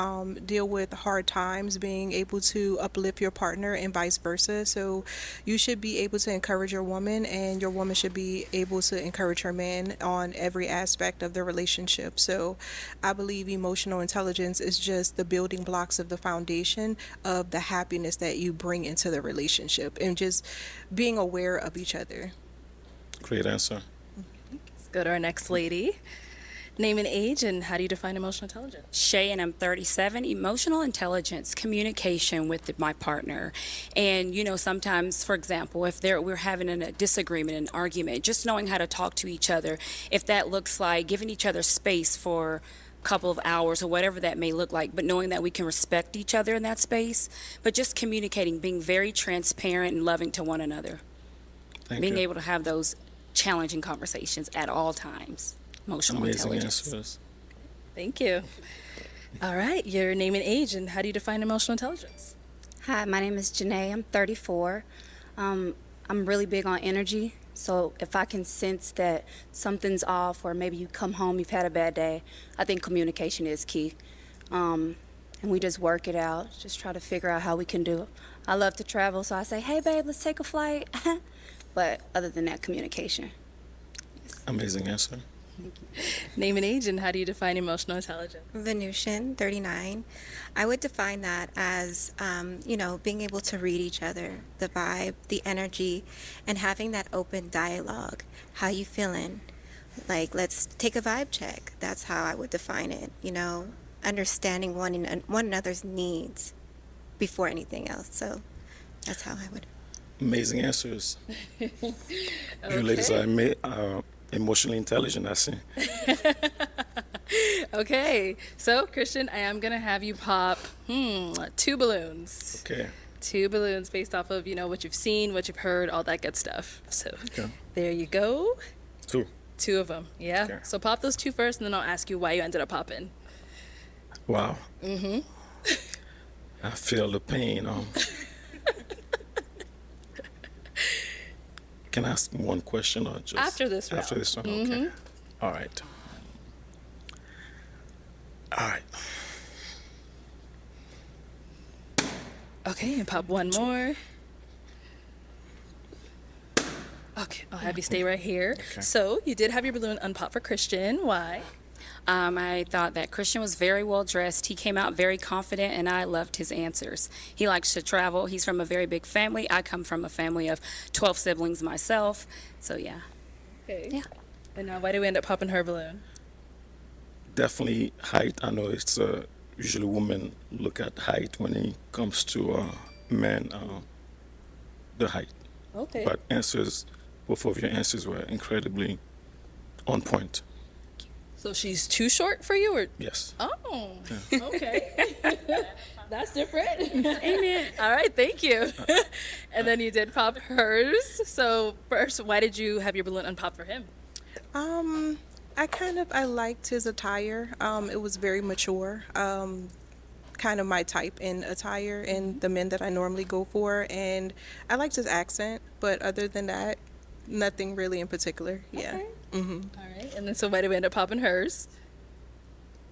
deal with hard times, being able to uplift your partner and vice versa. So you should be able to encourage your woman, and your woman should be able to encourage her man on every aspect of the relationship. So I believe emotional intelligence is just the building blocks of the foundation of the happiness that you bring into the relationship, and just being aware of each other. Great answer. Let's go to our next lady. Name and age, and how do you define emotional intelligence? Shay, and I'm 37. Emotional intelligence, communication with my partner. And, sometimes, for example, if we're having a disagreement, an argument, just knowing how to talk to each other, if that looks like giving each other space for a couple of hours or whatever that may look like, but knowing that we can respect each other in that space, but just communicating, being very transparent and loving to one another. Being able to have those challenging conversations at all times. Emotional Amazing intelligence. answers. Thank you. All right, your name and age, and how do you define emotional intelligence? Hi, my name is Janae. I'm 34. I'm really big on energy. So if I can sense that something's off, or maybe you come home, you've had a bad day, I think communication is key. And we just work it out, just try to figure out how we can do it. I love to travel, so I say, hey, babe, let's take a flight. But other than that, communication. Amazing answer. Name and age, and how do you define emotional intelligence? Venusian, 39. I would define that as, being able to read each other, the vibe, the energy, and having that open dialogue. How you feeling? Like, let's take a vibe check. That's how I would define it. Understanding one another's needs before anything else. So that's how I would. Amazing answers. You ladies are emotionally intelligent, I see. Okay, so Christian, I am gonna have you pop 2 balloons. Okay. 2 balloons based off of what you've seen, what you've heard, all that good stuff. So there you go. 2. 2 of them. Yeah. Okay. So pop those 2 first, and then I'll ask you why you ended up popping. Wow. I feel the pain. Can I ask one question or just After this round. After this one, okay. All right. Okay, and pop one more. Okay, I'll have you stay right here. Okay. So you did have your balloon unpop for Christian. Why? I thought that Christian was very well dressed. He came out very confident, and I loved his answers. He likes to travel. He's from a very big family. I come from a family of 12 siblings myself. So, yeah. Okay. Yeah. And now why do we end up popping her balloon? Definitely height. I know it's usually women look at height when it comes to men, the height. Okay. But both of your answers were incredibly on point. So she's too short for you, or? Yes. Oh, okay. That's different. Amen. All right, thank you. And then you did pop hers. So first, why did you have your balloon unpop for him? I liked his attire. It was very mature. Kind of my type in attire and the men that I normally go for. And I liked his accent, but other than that, nothing really in particular. Yeah. Okay. All right. And then so why did we end up popping hers?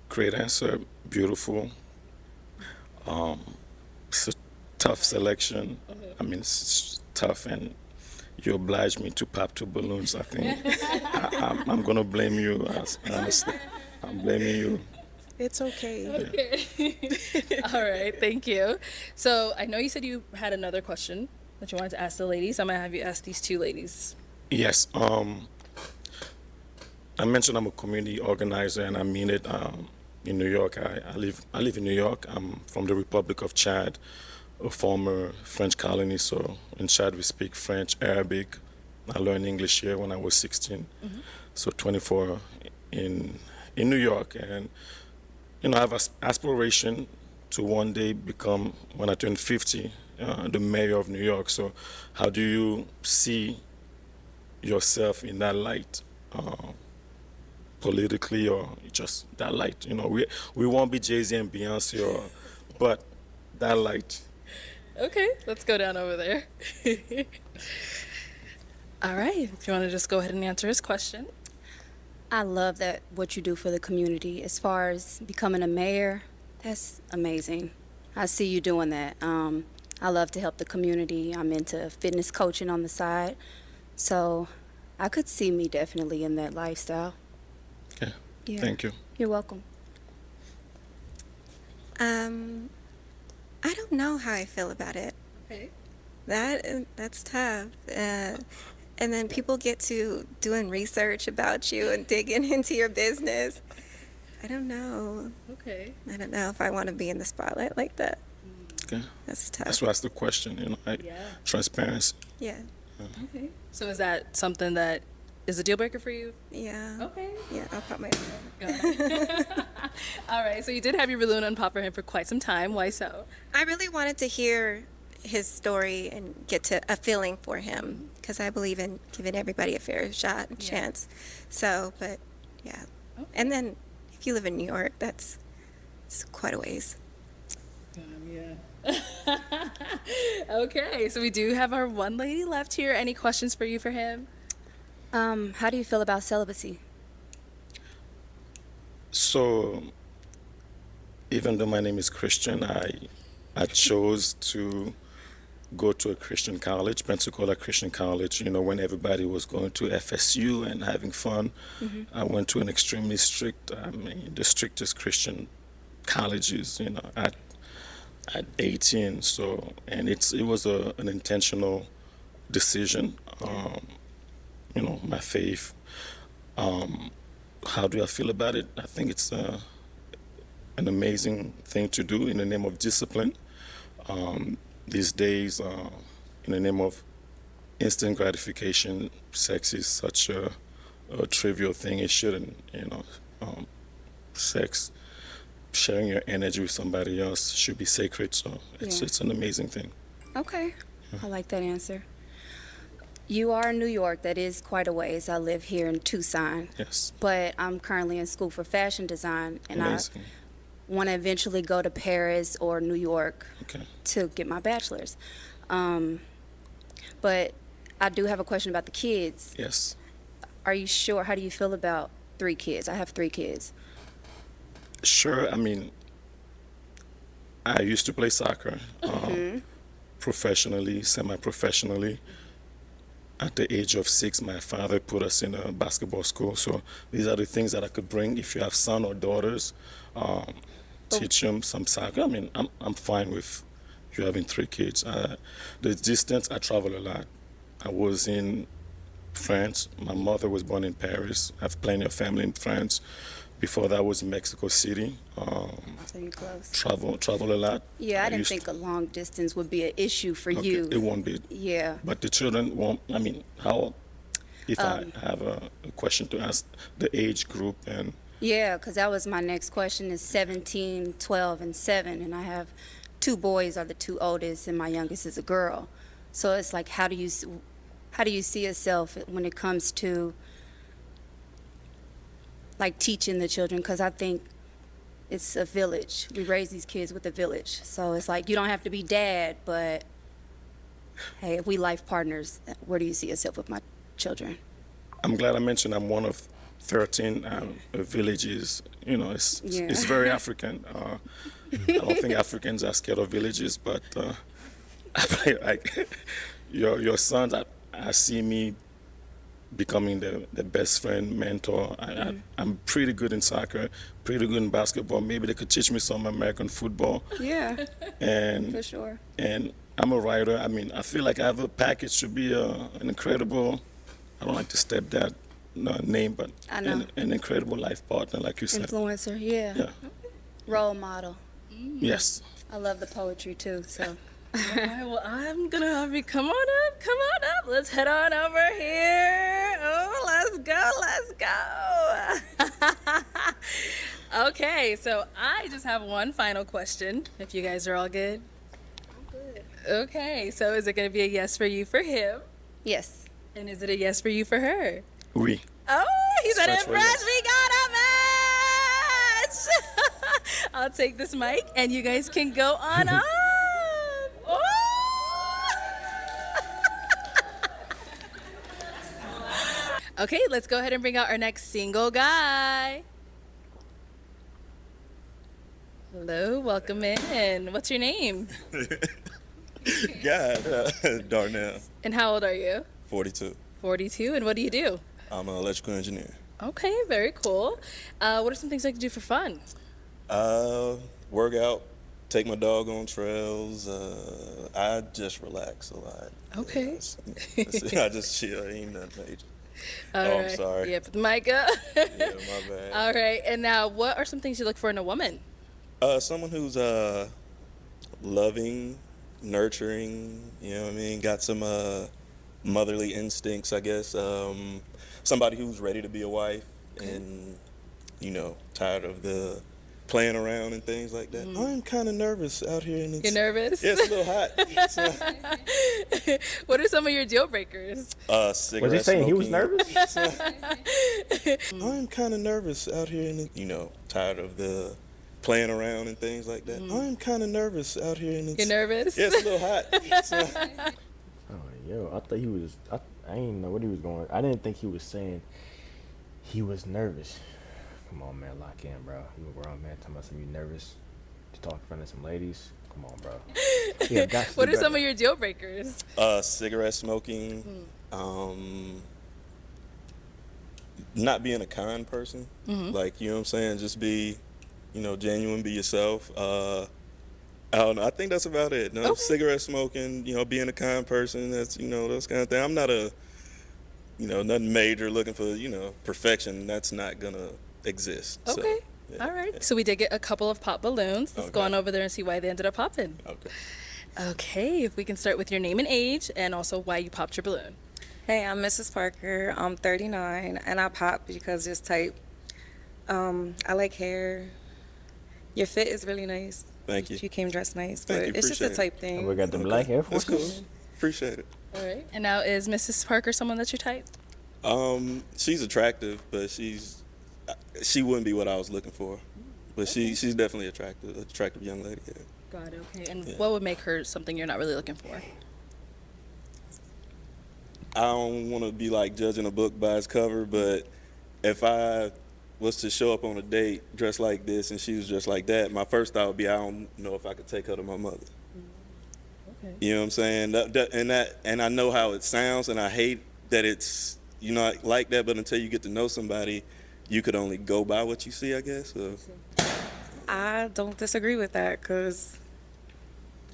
Great answer. Beautiful. It's a tough selection. I mean, it's tough, and you obliged me to pop 2 balloons. I think I'm gonna blame you. Honestly, I'm blaming you. It's okay. Okay. All right. Thank you. So I know you said you had another question that you wanted to ask the ladies. I'm gonna have you ask these 2 ladies. Yes. I mentioned I'm a community organizer, and I mean it. In New York, I live in New York. I'm from the Republic of Chad, a former French colony. So in Chad, we speak French, Arabic. I learned English here when I was 16. So 24 in New York, and I have an aspiration to one day become, when I turn 50, the mayor of New York. So how do you see yourself in that light? Politically, or just that light? We won't be Jay-Z and Beyonce, but that light. Okay, let's go down over there. All right, if you want to just go ahead and answer his question. I love that what you do for the community. As far as becoming a mayor, that's amazing. I see you doing that. I love to help the community. I'm into fitness coaching on the side. So I could see me definitely in that lifestyle. Okay. Yeah. Thank you. You're welcome. I don't know how I feel about it. Okay. That's tough. And then people get to doing research about you and digging into your business. I don't know. Okay. I don't know if I want to be in the spotlight like that. Okay. That's tough. That's why it's the question, transparency. Yeah. Okay. So is that something that is a deal breaker for you? Yeah. Okay. Yeah, I'll pop my All right. So you did have your balloon unpop for him for quite some time. Why so? I really wanted to hear his story and get to a feeling for him, because I believe in giving everybody a fair shot and chance. So, but yeah. Okay. And then, if you live in New York, it's quite a ways. Yeah. Okay, so we do have our one lady left here. Any questions for you for him? How do you feel about celibacy? So, even though my name is Christian, I chose to go to a Christian college, Pensacola Christian College. You know, when everybody was going to FSU and having fun, I went to an extremely strict, the strictest Christian colleges, you know, at 18. So, and it was an intentional decision. You know, my faith. How do I feel about it? I think it's an amazing thing to do in the name of discipline. These days, in the name of instant gratification, sex is such a trivial thing. It shouldn't, you know. Sex, sharing your energy with somebody else should be sacred. So it's an amazing thing. Okay, I like that answer. You are in New York. That is quite a ways. I live here in Tucson. Yes. But I'm currently in school for fashion design, and Amazing. I want to eventually go to Paris or New York to get my bachelor's. But I do have a question about the kids. Yes. Are you sure? How do you feel about 3 kids? I have 3 kids. Sure. I mean, I used to play soccer professionally, semi-professionally. At the age of 6, my father put us in a basketball school. So these are the things that I could bring. If you have son or daughters, teach them some soccer. I mean, I'm fine with you having 3 kids. The distance, I travel a lot. I was in France. My mother was born in Paris. I have plenty of family in France. Before that was Mexico City. So you close. Travel a lot. Yeah, I didn't think a long distance would be an issue for you. It won't be. Yeah. But the children won't. I mean, how? If I have a question to ask, the age group and. Yeah, because that was my next question. Is 17, 12, and 7, and I have 2 boys are the 2 oldest, and my youngest is a girl. So it's like, how do you see yourself when it comes to like teaching the children? Because I think it's a village. We raise these kids with a village. So it's like, you don't have to be dad, but hey, if we life partners, where do you see yourself with my children? I'm glad I mentioned I'm one of 13 villages. You know, it's very African. I don't think Africans are scared of villages, but like your sons, I see me becoming the best friend, mentor. I'm pretty good in soccer, pretty good in basketball. Maybe they could teach me some American football. Yeah, and for sure. And I'm a writer. I mean, I feel like I have a package to be an incredible, I don't like to step that name, but an incredible life partner, like you said. Influencer, yeah. Role model. Yes. I love the poetry too, so. All right, well, I'm gonna have you come on up. Let's head on over here. Oh, let's go. Okay, so I just have one final question, if you guys are all good. I'm good. Okay, so is it gonna be a yes for you for him? Yes. And is it a yes for you for her? Oui. Oh, he said it fresh. Yes. We got a match. I'll take this mic, and you guys can go on up. Oh. Okay, let's go ahead and bring out our next single guy. Hello, welcome in. What's your name? Darnell. And how old are you? 42. 42, and what do you do? I'm an electrical engineer. Okay, very cool. What are some things I can do for fun? Work out, take my dog on trails. I just relax a lot. Okay. I just chill. Ain't nothing major. All right. I'm sorry. Yeah, put the mic up. Yeah, my bad. All right, and now what are some things you look for in a woman? Someone who's loving, nurturing, you know what I mean? Got some motherly instincts, I guess. Somebody who's ready to be a wife and, you know, tired of the playing around and things like that. I'm kind of nervous out here. And You're nervous? Yeah, it's a little hot. What are some of your deal breakers? Cigarette Was he saying smoking. he was nervous? I'm kind of nervous out here, and tired of the playing around and things like that. I'm kind of nervous out here. And You're nervous? Yeah, it's a little hot. Oh, yo, I thought he was. I didn't know what he was going. I didn't think he was saying he was nervous. Come on, man, lock in, bro. You a grown man talking about something you nervous to talk in front of some ladies. Come on, bro. Yeah, what are some of your deal breakers? Cigarette smoking. Not being a con person. Like, you know what I'm saying? Just be, genuine, be yourself. I don't know. I think that's about it. No, cigarette smoking, being a kind person, that's, those kind of things. I'm not a, nothing major looking for, perfection. That's not going to exist. Okay. So, yeah. All right. So we did get a couple of pop balloons. Let's go on over there and see why they ended up popping. Okay. Okay. If we can start with your name and age and also why you popped your balloon. Hey, I'm Mrs. Parker. I'm 39, and I popped because it's tight. I like hair. Your fit is really nice. Thank you. You came dressed nice, but Thank you. it's just a Appreciate type thing. And we got the black Air That's Forces. cool. Appreciate it. All right. And now is Mrs. Parker someone that's your type? She's attractive, but she wouldn't be what I was looking for. But she's definitely attractive young lady. Yeah. Got it. Okay. And what would make her something you're not really looking for? I don't want to be like judging a book by its cover, but if I was to show up on a date dressed like this and she was dressed like that, my first thought would be, I don't know if I could take her to my mother. Okay. You know what I'm saying? And I know how it sounds, and I hate that it's like that. But until you get to know somebody, you could only go by what you see, I guess. So. I don't disagree with that because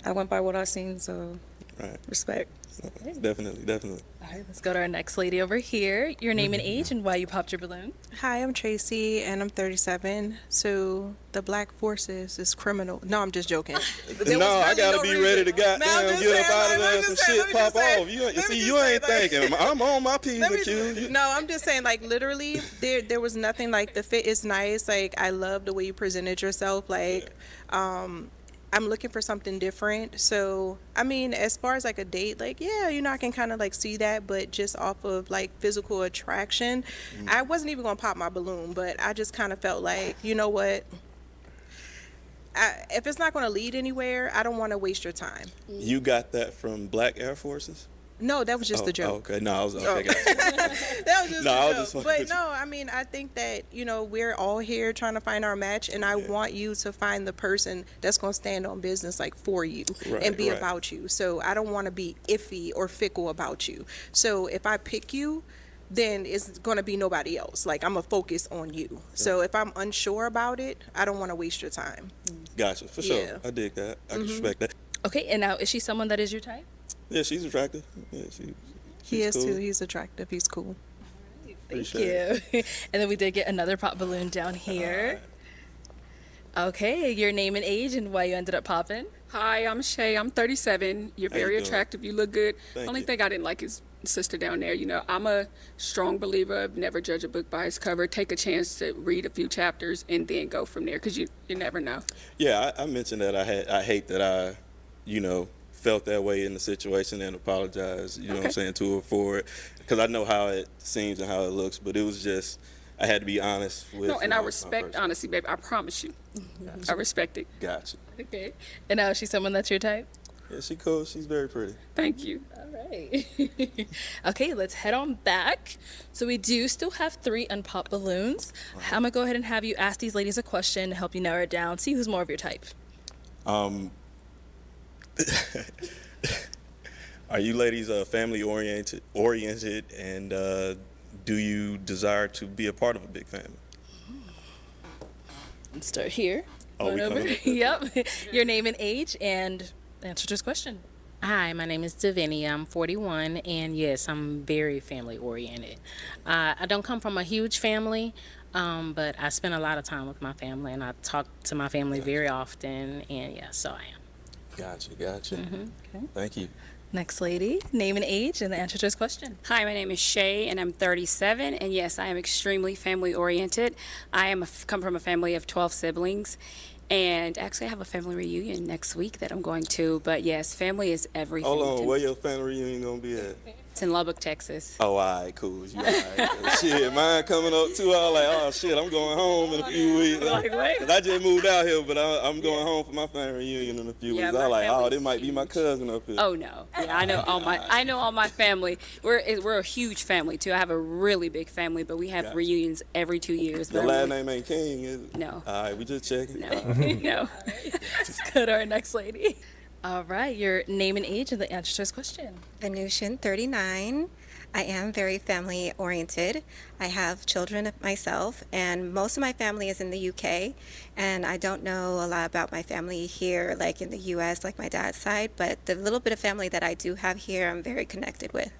I went by what I seen, so respect. Definitely. All right, let's go to our next lady over here. Your name and age and why you popped your balloon. Hi, I'm Tracy, and I'm 37. So the Black Forces is criminal. No, I'm just joking. I gotta be ready to goddamn get up out of there and some shit pop off. You ain't thinking. I'm on my P's and Q's. No, I'm just saying, like, literally, there was nothing. Like, the fit is nice. Like, I love the way you presented yourself. Like, I'm looking for something different. So, I mean, as far as like a date, like, yeah, I can kind of like see that, but just off of like physical attraction, I wasn't even going to pop my balloon, but I just kind of felt like, you know what? If it's not going to lead anywhere, I don't want to waste your time. You got that from Black Air Forces? No, that was just a joke. Okay, no, I was okay. That was just a joke. But no, I mean, I think that we're all here trying to find our match, and I want you to find the person that's going to stand on business like for you and be about you. So I don't want to be iffy or fickle about you. So if I pick you, then it's going to be nobody else. Like, I'm going to focus on you. So if I'm unsure about it, I don't want to waste your time. Gotcha, for sure. I dig that. I can respect that. Okay, and now is she someone that is your type? Yeah, she's attractive. Yeah, he is cool. too. He's attractive. He's cool. Thank you. And then we did get another pop balloon down here. Okay, your name and age and why you ended up popping. Hi, I'm Shay. I'm 37. You're very attractive. You look good. Only thing I didn't like is sister down there. I'm a strong believer of never judge a book by its cover. Take a chance to read a few chapters and then go from there, because you never know. Yeah, I mentioned that I hate that I, felt that way in the situation and apologize, what I'm saying, to her for it, because I know how it seems and how it looks, but it was just, I had to be honest with. No, and I respect honesty, babe. I promise you. I respect it. Gotcha. Okay. And now is she someone that's your type? Yeah, she's cool. She's very pretty. Thank you. All right. Okay, let's head on back. So we do still have 3 unpopped balloons. I'm going to go ahead and have you ask these ladies a question to help you narrow it down, see who's more of your type. Are you ladies family oriented, and do you desire to be a part of a big family? Let's start here. Oh, Yep. Your name and age and answer to this question. Hi, my name is Davini. I'm 41, and yes, I'm very family oriented. I don't come from a huge family, but I spend a lot of time with my family, and I talk to my family very often, and yeah, so I am. Gotcha. Okay. Thank you. Next lady, name and age and the answer to his question. Hi, my name is Shay, and I'm 37, and yes, I am extremely family-oriented. Come from a family of 12 siblings, and actually I have a family reunion next week that I'm going to, but yes, family is everything. Hold to on, where your family reunion gonna be at? It's in Lubbock, Texas. Oh, all right, cool. You all right. Shit, mine coming up too. I was like, oh shit, I'm going home in a few weeks. Cause I just moved out here, but I'm going home for my family reunion in a few weeks. I was like, oh, this might be my cousin up here. Oh no, yeah, I know all my family. We're a huge family too. I have a really big family, but we have reunions every 2 years. Your last name ain't King, is it? No. All right, we just checking. No, no. Let's go to our next lady. All right, your name and age and the answer to his question. Venusian, 39. I am very family oriented. I have children myself, and most of my family is in the UK. And I don't know a lot about my family here, like in the US, like my dad's side. But the little bit of family that I do have here, I'm very connected with.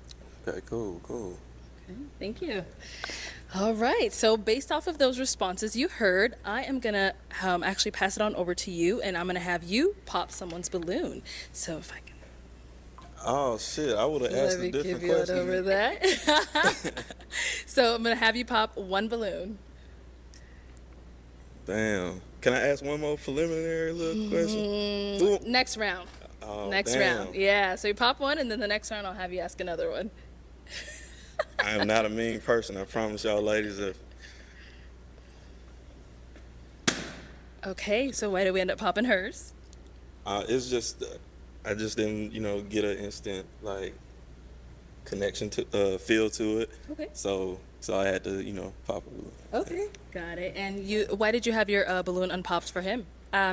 Okay, cool. Okay, thank you. All right, so based off of those responses you heard, I am gonna actually pass it on over to you, and I'm gonna have you pop someone's balloon. So if I can. Oh shit, I would have asked a different question. Let me give you over that. So I'm gonna have you pop one balloon. Damn. Can I ask one more preliminary little question? Next round. Oh, next round. Yeah, so you pop one, and then the next round I'll have you ask another one. I am not a mean person. I promise y'all, ladies. Okay, so why did we end up popping hers? It's just I just didn't, get an instant like connection to feel to it. Okay. So I had to, pop it. Okay, got it. And why did you have your balloon unpopped for him?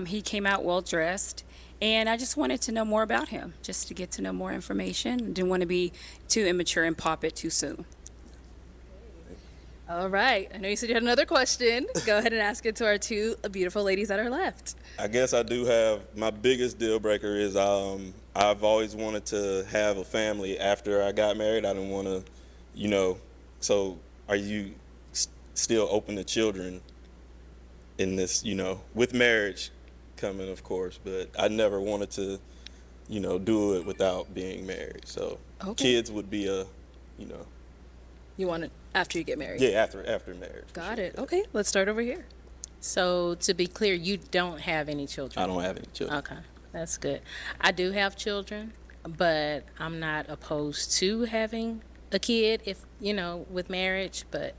He came out well dressed, and I just wanted to know more about him, just to get to know more information. Didn't want to be too immature and pop it too soon. All right. I know you said you had another question. Go ahead and ask it to our two beautiful ladies that are left. I guess I do have my biggest deal breaker is I've always wanted to have a family after I got married. I didn't want to, so are you still open to children in this, with marriage coming, of course, but I never wanted to, do it without being married. So kids would be You want it after you get married? Yeah, after marriage. Got it. Okay, let's start over here. So to be clear, you don't have any children? I don't have any children. Okay, that's good. I do have children, but I'm not opposed to having a kid if, with marriage, but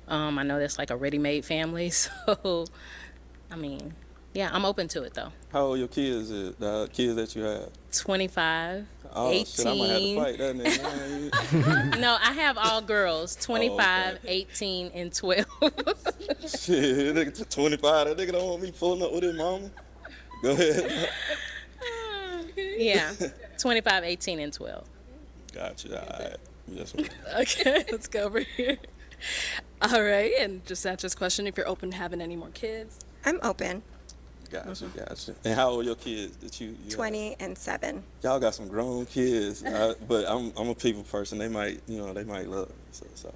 I know that's like a ready-made family, so, yeah, I'm open to it though. How old your kids is, the kids that you have? 25, 18. Shit, I might have to fight that nigga. No, I have all girls, 25, 18, and 12. Shit, nigga 25, that nigga don't want me pulling up with his mama. Go ahead. Yeah, 25, 18, and 12. Gotcha, all right. Yes, okay, let's go over here. All right, and just answer this question, if you're open to having any more kids. I'm open. Gotcha. And how old are your kids that you 20 and 7. Y'all got some grown kids, but I'm a people person. They might, they might love me, so it's all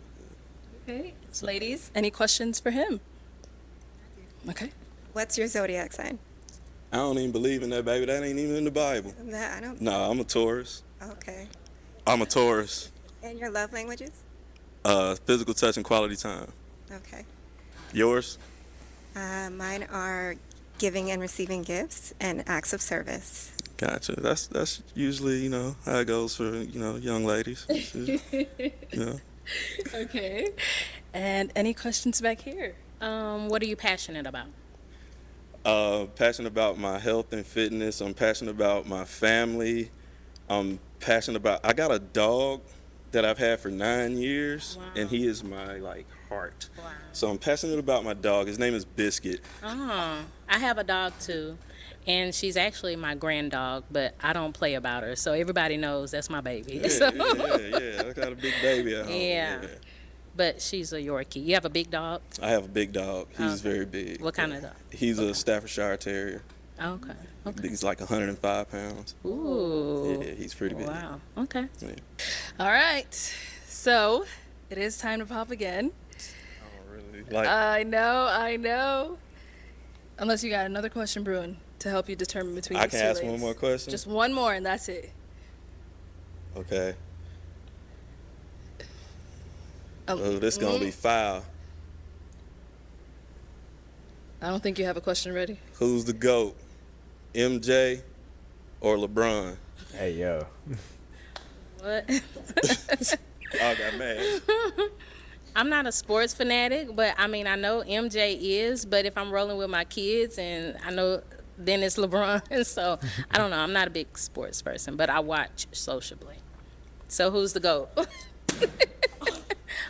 good. Okay, ladies, any questions for him? Okay. What's your zodiac sign? I don't even believe in that, baby. That ain't even in the Bible. That I don't. No, I'm a Taurus. Okay. I'm a Taurus. And your love languages? Physical touch and quality time. Okay. Yours? Mine are giving and receiving gifts and acts of service. Gotcha. That's usually, how it goes for, young ladies. Okay. And any questions back here? What are you passionate about? Passionate about my health and fitness. I'm passionate about my family. I'm passionate about, I got a dog that I've had for 9 years, and he is my heart. Wow. So I'm passionate about my dog. His name is Biscuit. I have a dog too, and she's actually my grand dog, but I don't play about her, so everybody knows that's my baby. Yeah, so. yeah. I got a big baby at home. Yeah. But she's a Yorkie. You have a big dog? I have a big dog. He's very big. What kind of dog? He's a Staffordshire Terrier. Okay. He's like 105 pounds. Ooh. Yeah, he's pretty big. Wow. Okay. Yeah. All right. So it is time to pop again. I know. Unless you got another question brewing to help you determine between I these can two ask ladies. one more question? Just one more, and that's it. Okay. Oh, this gonna be foul. I don't think you have a question ready. Who's the GOAT? MJ or LeBron? Hey, yo. What? I got mad. I'm not a sports fanatic, but I mean, I know MJ is, but if I'm rolling with my kids and I know then it's LeBron, so I don't know. I'm not a big sports person, but I watch sociably. So who's the GOAT?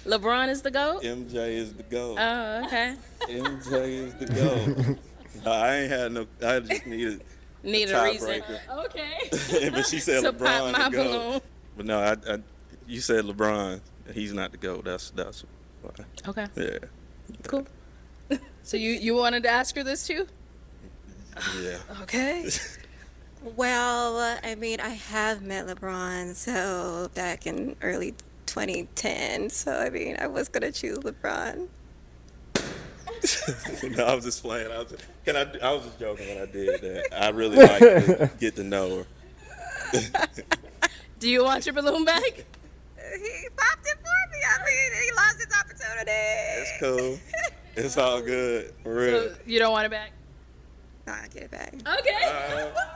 LeBron is the GOAT? MJ is the GOAT. Oh, okay. MJ is the GOAT. No, I ain't had no, I just needed a reason. Okay. But she said to LeBron pop my the GOAT. balloon. But no, you said LeBron. He's not the GOAT. That's why. Okay. Yeah. Cool. So you wanted to ask her this too? Yeah. Okay. Well, I mean, I have met LeBron, so back in early 2010. So, I mean, I was going to choose LeBron. No, I was just playing. I was just joking when I did that. I really like to get to know her. Do you want your balloon back? He popped it for me. I mean, he lost his opportunity. It's cool. It's all good. For real. So you don't want it back? Nah, I get it back. Okay. What's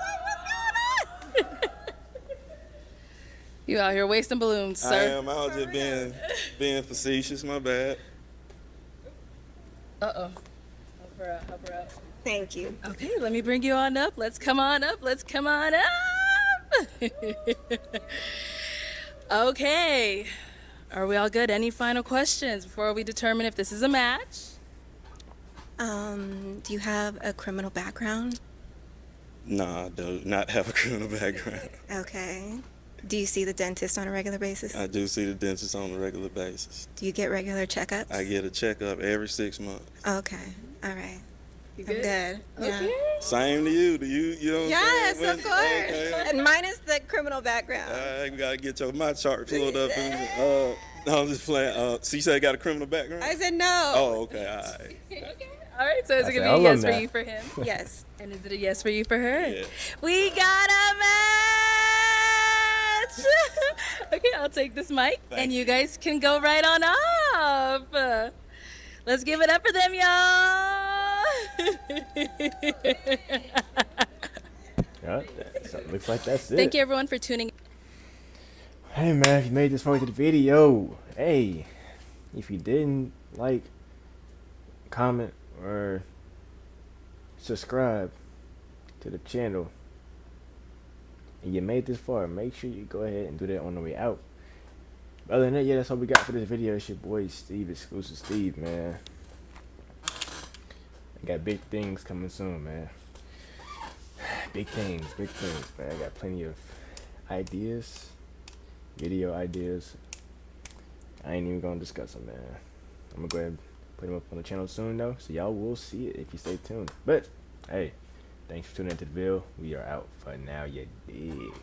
going on? You out here wasting balloons, sir. I am. I was just being facetious. My bad. Uh-oh. Help her out. Thank you. Okay, let me bring you on up. Let's come on up. Okay. Are we all good? Any final questions before we determine if this is a match? Do you have a criminal background? Nah, I do not have a criminal background. Okay. Do you see the dentist on a regular basis? I do see the dentist on a regular basis. Do you get regular checkups? I get a checkup every 6 months. Okay. All right. You I'm good. Okay. Yeah. Same to you. Do you know what Yes, I'm saying? of course. Okay. And minus the criminal background. I gotta get my chart pulled up. No, I'm just playing. So you said I got a criminal background? I said no. Oh, okay. All right. All right, so is it I going said, to be a yes "I'll for learn you for him? Yes. And is it a yes for you for her? Yeah. We got a match! Okay, I'll take this mic, and you guys can go right on up. Let's give it up for them, y'all. So it looks like that's it. Thank you, everyone, for tuning in. Hey, man, if you made this far into the video, hey, if you didn't, like, comment, or subscribe to the channel, and you made this far, make sure you go ahead and do that on the way out. But other than that, yeah, that's all we got for this video. It's your boy Steve, XclusivSteve, man. I got big things coming soon, man. Big things, man. I got plenty of ideas, video ideas. I ain't even gonna discuss them, man. I'm gonna go ahead and put them up on the channel soon, though, so y'all will see it if you stay tuned. But hey, thanks for tuning into the video. We are out for now, you dig.